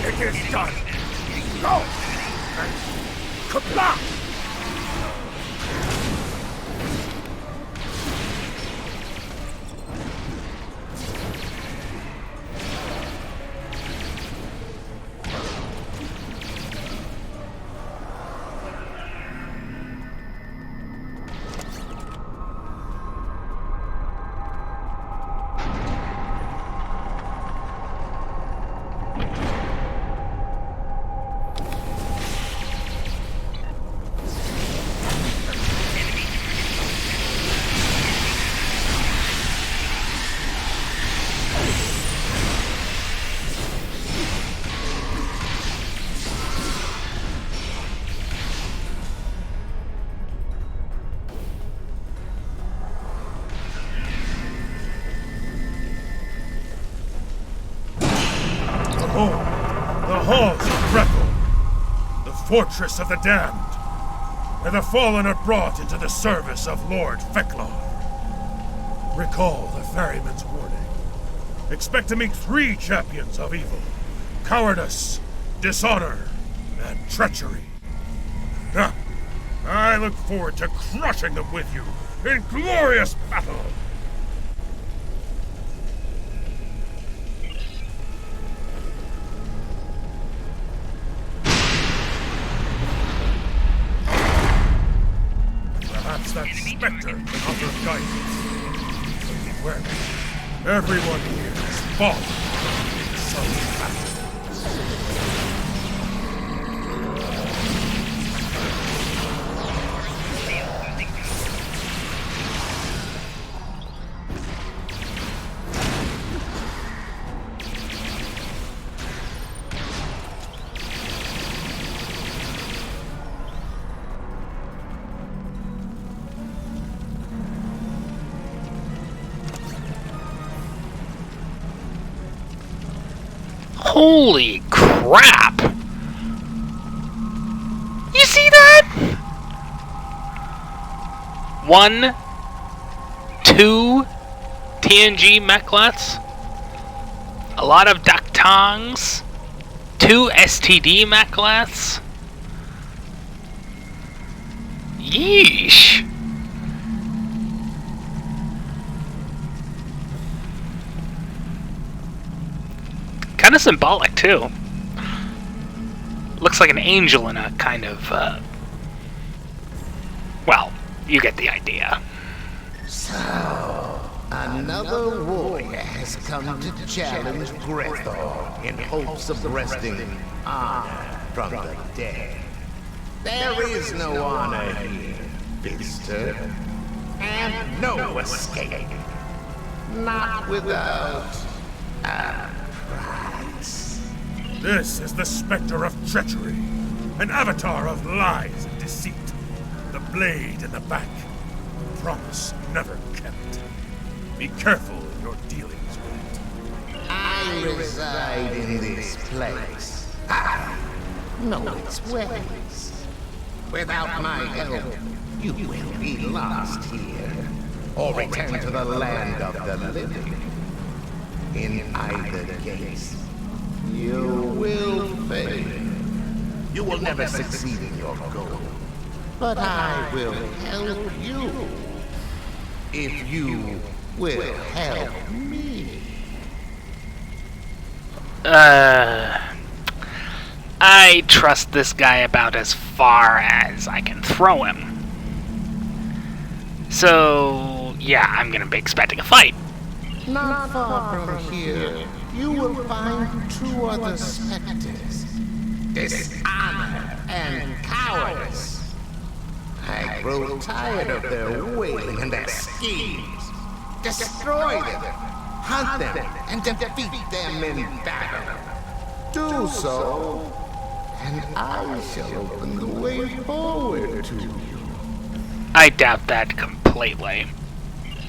It is done. Go! And kablam! Behold, the halls of Brethel, the fortress of the damned, where the fallen are brought into the service of Lord Feklar. Recall the ferryman's warning. Expect to meet 3 champions of evil: cowardice, dishonor, and treachery. I look forward to crushing them with you in glorious battle! Perhaps that specter can offer guidance. But beware, everyone here is fallen in some battle. Holy crap! You see that? 1, 2 TNG mechlets, a lot of duck tongs, 2 STD mechlets. Yeesh. Kind of symbolic, too. Looks like an angel in a kind of, well, you get the idea. So, another warrior has come to challenge Grethor in hopes of wresting honor from the dead. There is no honor here, visitor, and no escape. Not without a price. This is the specter of treachery, an avatar of lies and deceit. The blade in the back, promise never kept. Be careful in your dealings with it. I reside in this place. I know its ways. Without my help, you will be lost here, or return to the land of the living. In either case, you will fail. You will never succeed in your goal. But I will help you, if you will help me. I trust this guy about as far as I can throw him. So, yeah, I'm gonna be expecting a fight. Not far from here, you will find 2 other specters. Dishonor and cowardice. I grow tired of their wailing and their schemes. Destroy them, hunt them, and defeat them in battle. Do so, and I shall open the way forward to you. I doubt that completely.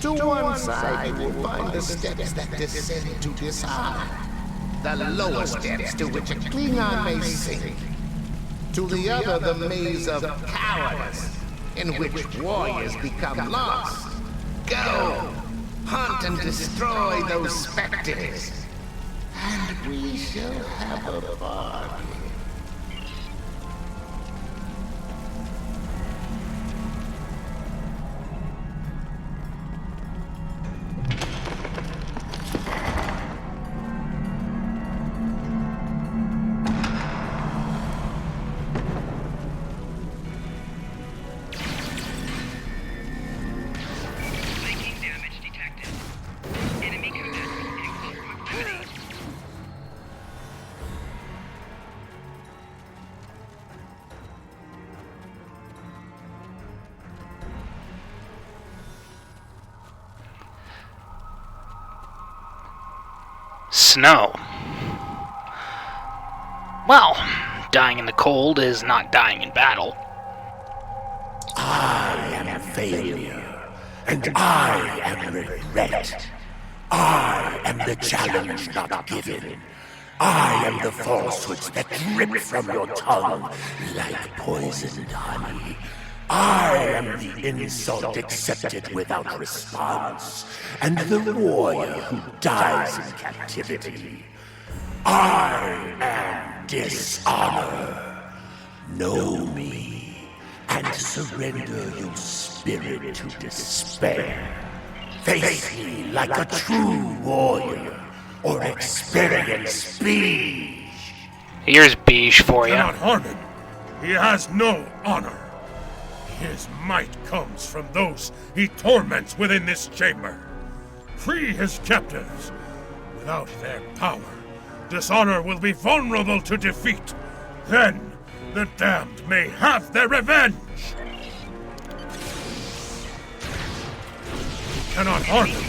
To one side, you will find the steps that descend to dishonor. The lowest depths to which a Klingon may sink. To the other, the maze of cowardice, in which warriors become lost. Go! Hunt and destroy those specters, and we shall have a bargain. Snow. Well, dying in the cold is not dying in battle. I am failure, and I am regret. I am the challenge not given. I am the falsehoods that drip from your tongue like poisoned honey. I am the insult accepted without response, and the warrior who dies in captivity. I am dishonor. Know me, and surrender your spirit to despair. Face me like a true warrior, or experience beige. Here's beige for you. Cannot harm him. He has no honor. His might comes from those he torments within this chamber. Free his captives. Without their power, dishonor will be vulnerable to defeat. Then, the damned may have their revenge. He cannot harm him.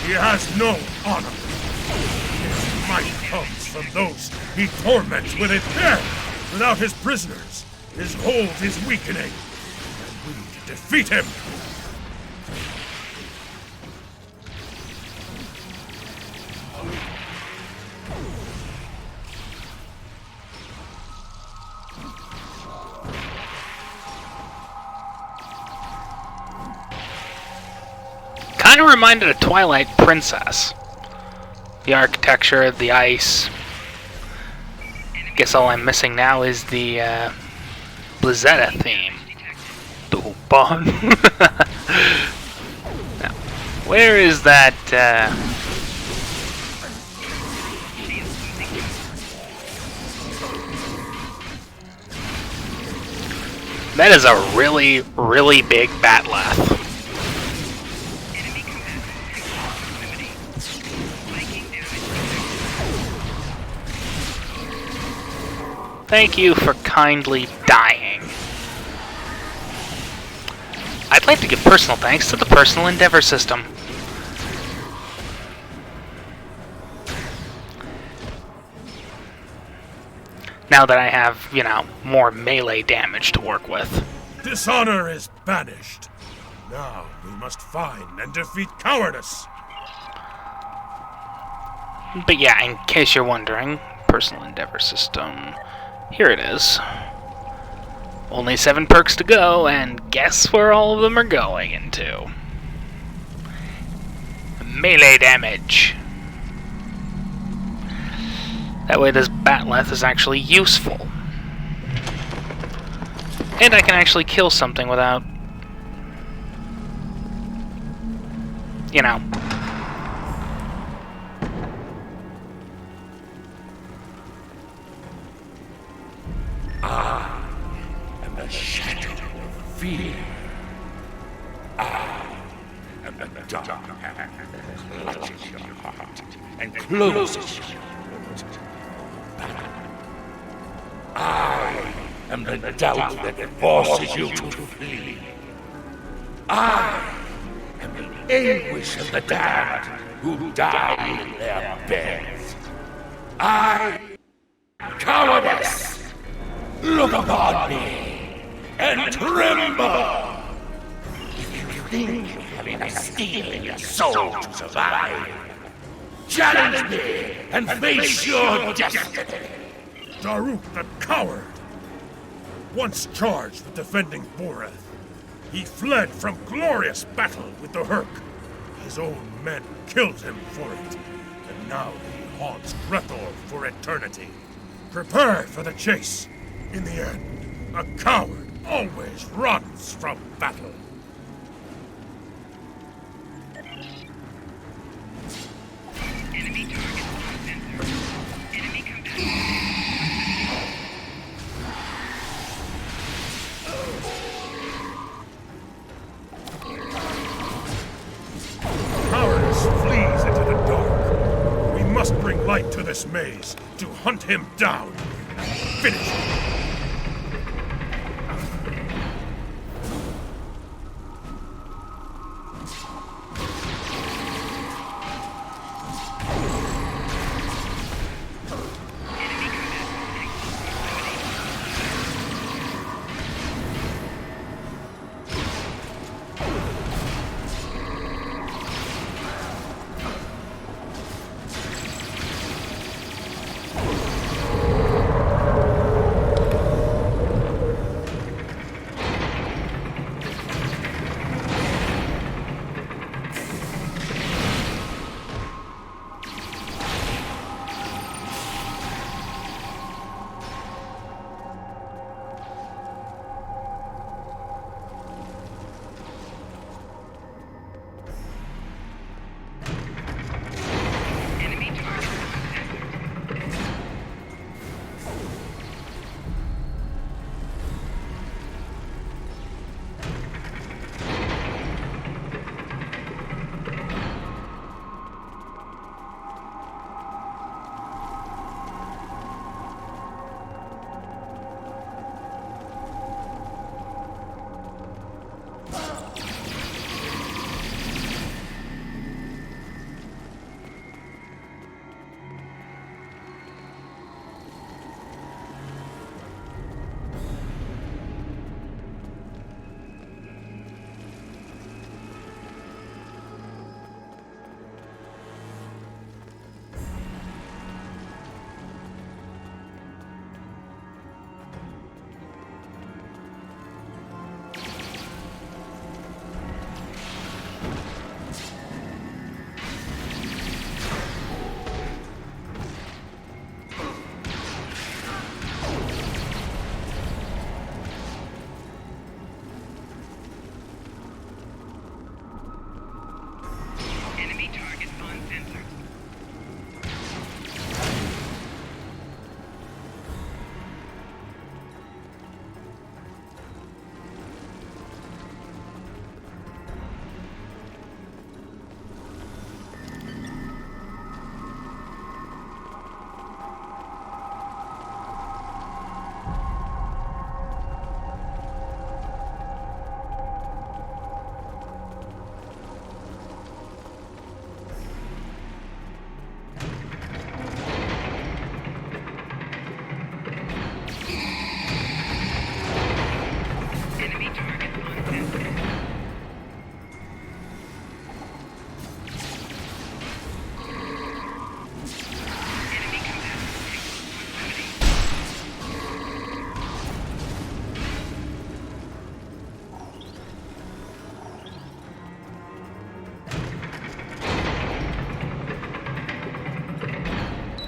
He has no honor. His might comes from those he torments within there. Without his prisoners, his hold is weakening. And we defeat him. Kind of reminded of Twilight Princess. The architecture, the ice. Guess all I'm missing now is the Blizzetta theme. Doopa. Now, where is that? That is a really, really big batleth. Thank you for kindly dying. I'd like to give personal thanks to the Personal Endeavor system. Now that I have, more melee damage to work with. Dishonor is banished. Now we must find and defeat cowardice. But yeah, in case you're wondering, Personal Endeavor system. Here it is. Only 7 perks to go, and guess where all of them are going into? Melee damage. That way this batleth is actually useful. And I can actually kill something without, And the shadow of fear. I am the dark hand that clutches your heart and closes your throat. I am the doubt that forces you to flee. I am the anguish of the damned who die in their beds. I am cowardice. Look upon me and tremble. If you think you have enough steel in your soul to survive, challenge me and face your destiny. Daruk the coward! Once charged with defending Boreth, he fled from glorious battle with the Herc. His own men killed him for it, and now he haunts Grethor for eternity. Prepare for the chase. In the end, a coward always runs from battle. Enemy target center. Enemy combat. Cowardice flees into the dark. We must bring light to this maze to hunt him down and finish him.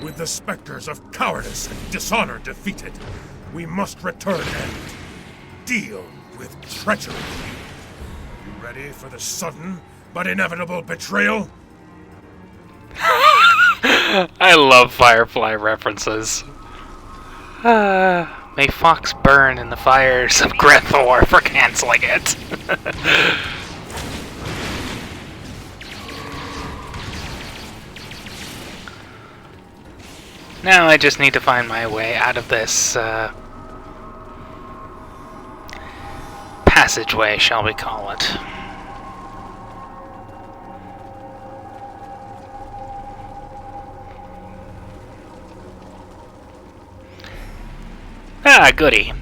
With the specters of cowardice and dishonor defeated, we must return and deal with treachery. You ready for the sudden but inevitable betrayal? I love Firefly references. May Fox burn in the fires of Grethor for canceling it. Now I just need to find my way out of this passageway, shall we call it. Ah, goody.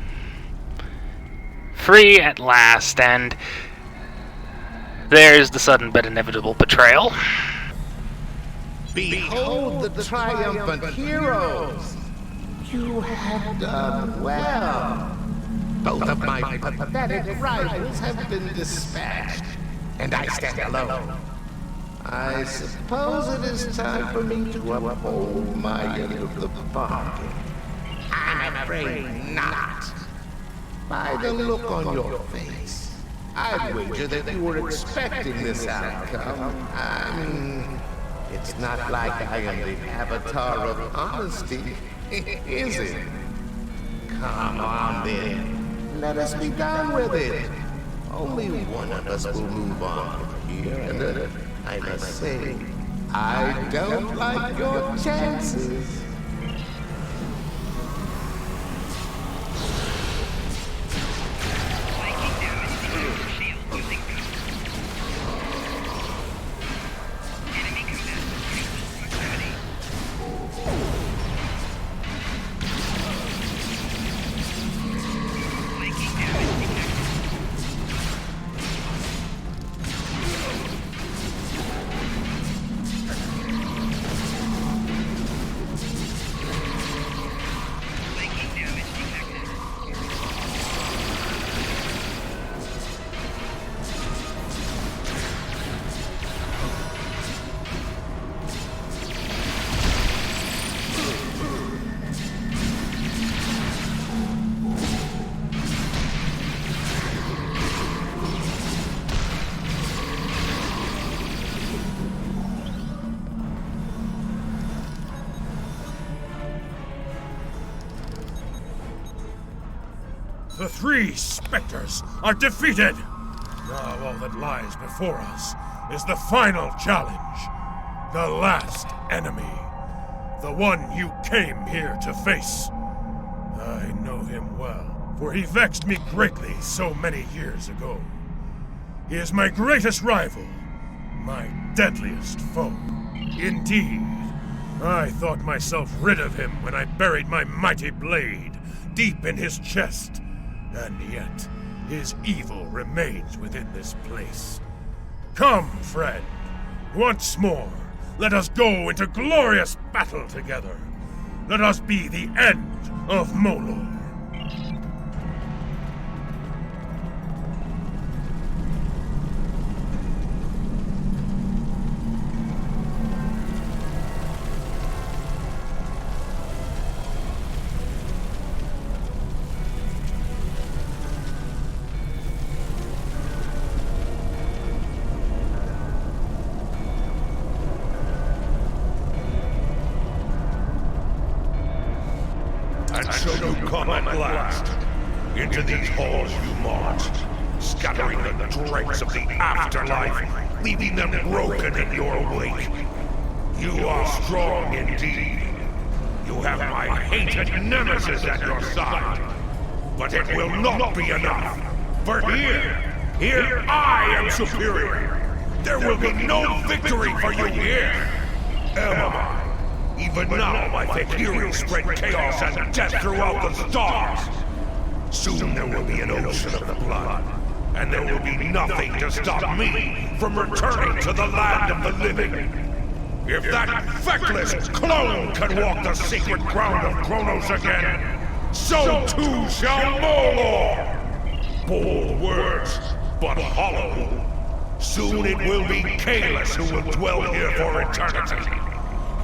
Free at last, and there's the sudden but inevitable betrayal. Behold the triumphant heroes! You have done well. Both of my pathetic rivals have been dispatched, and I stand alone. I suppose it is time for me to uphold my end of the bargain. I'm afraid not. By the look on your face, I'd wager that you were expecting this outcome. I mean, it's not like I am the avatar of honesty, is it? Come on then, let us be done with it. Only one of us will move on from here, and I must say, I don't like your chances. The three specters are defeated! Now all that lies before us is the final challenge. The last enemy. The one you came here to face. I know him well, for he vexed me greatly so many years ago. He is my greatest rival, my deadliest foe. Indeed, I thought myself rid of him when I buried my mighty blade deep in his chest. And yet, his evil remains within this place. Come, friend. Once more, let us go into glorious battle together. Let us be the end of Molor. And so you come at last. Into these halls you marched, scattering the dregs of the afterlife, leaving them broken in your wake. You are strong indeed. You have my hated nemesis at your side. But it will not be enough. For here I am superior. There will be no victory for you here. Am I? Even now, my Valkyries spread chaos and death throughout the stars. Soon there will be an ocean of blood, and there will be nothing to stop me from returning to the land of the living. If that feckless clone can walk the sacred ground of Kronos again, so too shall Molor. Bold words, but hollow. Soon it will be Kalis who will dwell here for eternity.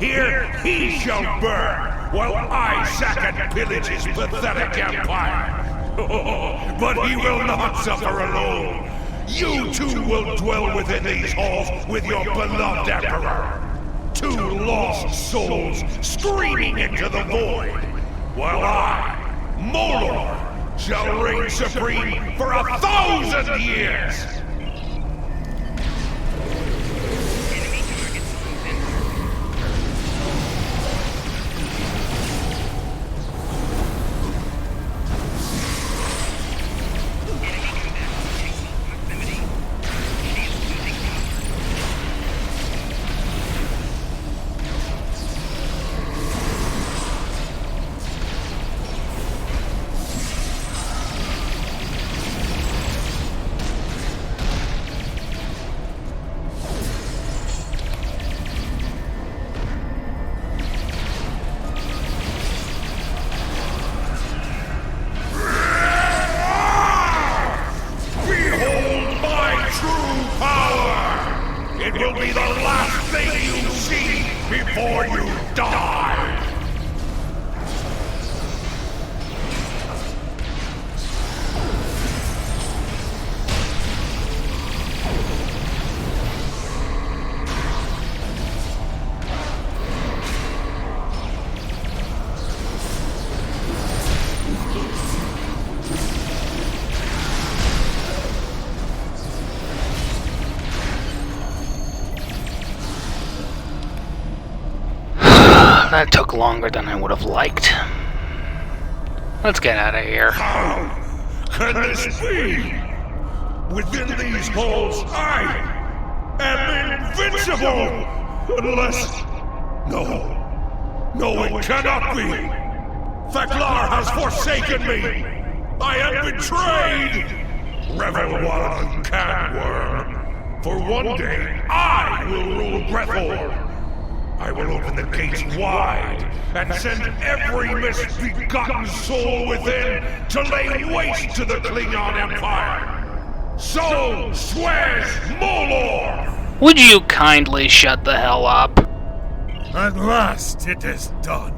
Here he shall burn, while I sack and pillage his pathetic empire. But he will not suffer alone. You too will dwell within these halls with your beloved emperor. Two lost souls screaming into the void, while I, Molor, shall reign supreme for 1,000 years. Before you die! That took longer than I would have liked. Let's get out of here. How can this be? Within these halls, I am invincible! Unless... No, it cannot be! Theklar has forsaken me! I am betrayed! Revel while you can, worm. For one day, I will rule Grethor! I will open the gates wide and send every misbegotten soul within to lay waste to the Klingon Empire. So swears Molor! Would you kindly shut the hell up? At last it is done.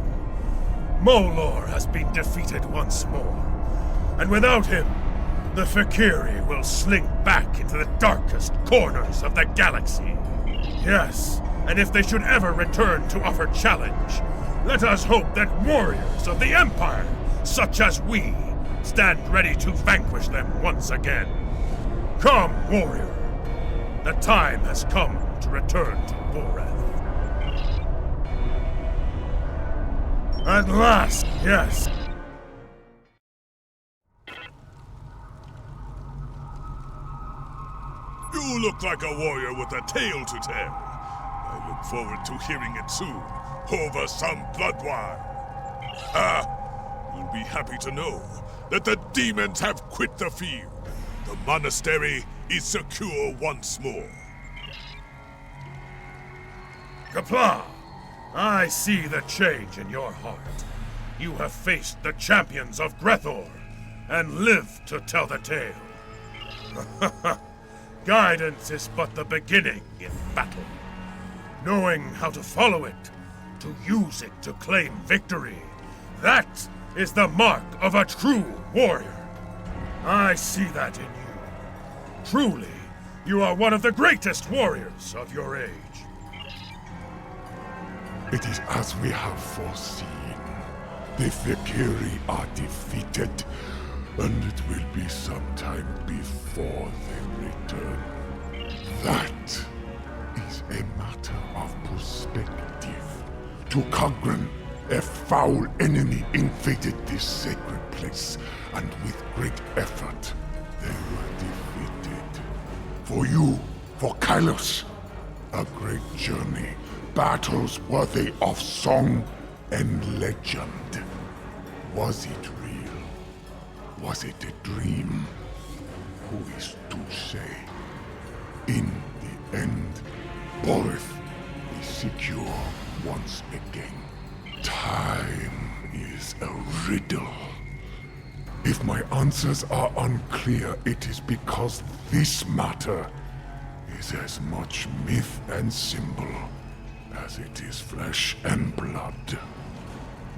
Molor has been defeated once more. And without him, the Fakiri will slink back into the darkest corners of the galaxy. Yes. And if they should ever return to offer challenge, let us hope that warriors of the Empire, such as we, stand ready to vanquish them once again. Come, warrior. The time has come to return to Boreth. At last, yes. You look like a warrior with a tale to tell. I look forward to hearing it soon, over some blood wine. You'll be happy to know that the demons have quit the field. The monastery is secure once more. Qapla', I see the change in your heart. You have faced the champions of Grethor, and lived to tell the tale. Guidance is but the beginning in battle. Knowing how to follow it, to use it to claim victory, that is the mark of a true warrior. I see that in you. Truly, you are one of the greatest warriors of your age. It is as we have foreseen. The Fakiri are defeated, and it will be some time before they return. That is a matter of perspective. To Kagran, a foul enemy invaded this sacred place, and with great effort, they were defeated. For you, for Kylos, a great journey, battles worthy of song and legend. Was it real? Was it a dream? Who is to say? In the end, Boreth is secure once again. Time is a riddle. If my answers are unclear, it is because this matter is as much myth and symbol as it is flesh and blood.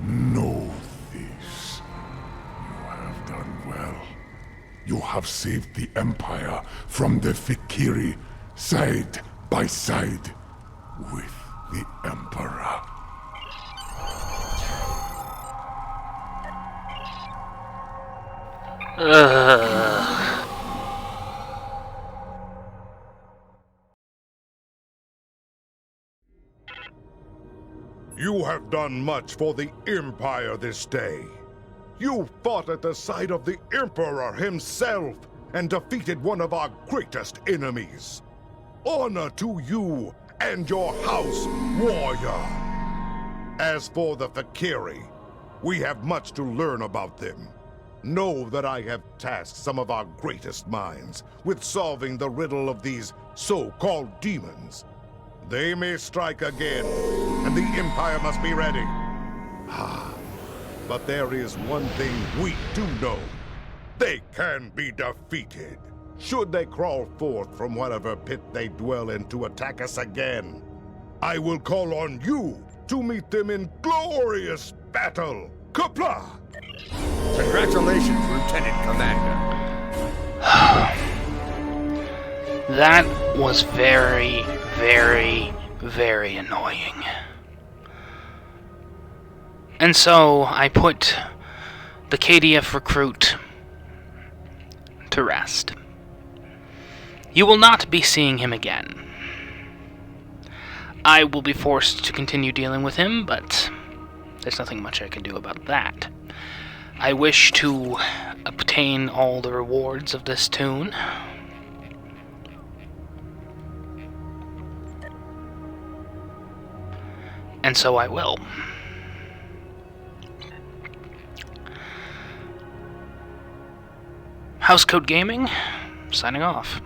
Know this. You have done well. You have saved the Empire from the Fikiri side by side with the Emperor. You have done much for the Empire this day. You fought at the side of the Emperor himself and defeated one of our greatest enemies. Honor to you and your house, warrior. As for the Fikiri, we have much to learn about them. Know that I have tasked some of our greatest minds with solving the riddle of these so-called demons. They may strike again, and the Empire must be ready. But there is one thing we do know. They can be defeated, should they crawl forth from whatever pit they dwell in to attack us again. I will call on you to meet them in glorious battle. Kapla! Congratulations, Lieutenant Commander. That was very, very, very annoying. And so I put the KDF recruit to rest. You will not be seeing him again. I will be forced to continue dealing with him, but there's nothing much I can do about that. I wish to obtain all the rewards of this tune. And so I will. Housecoat Gaming, signing off.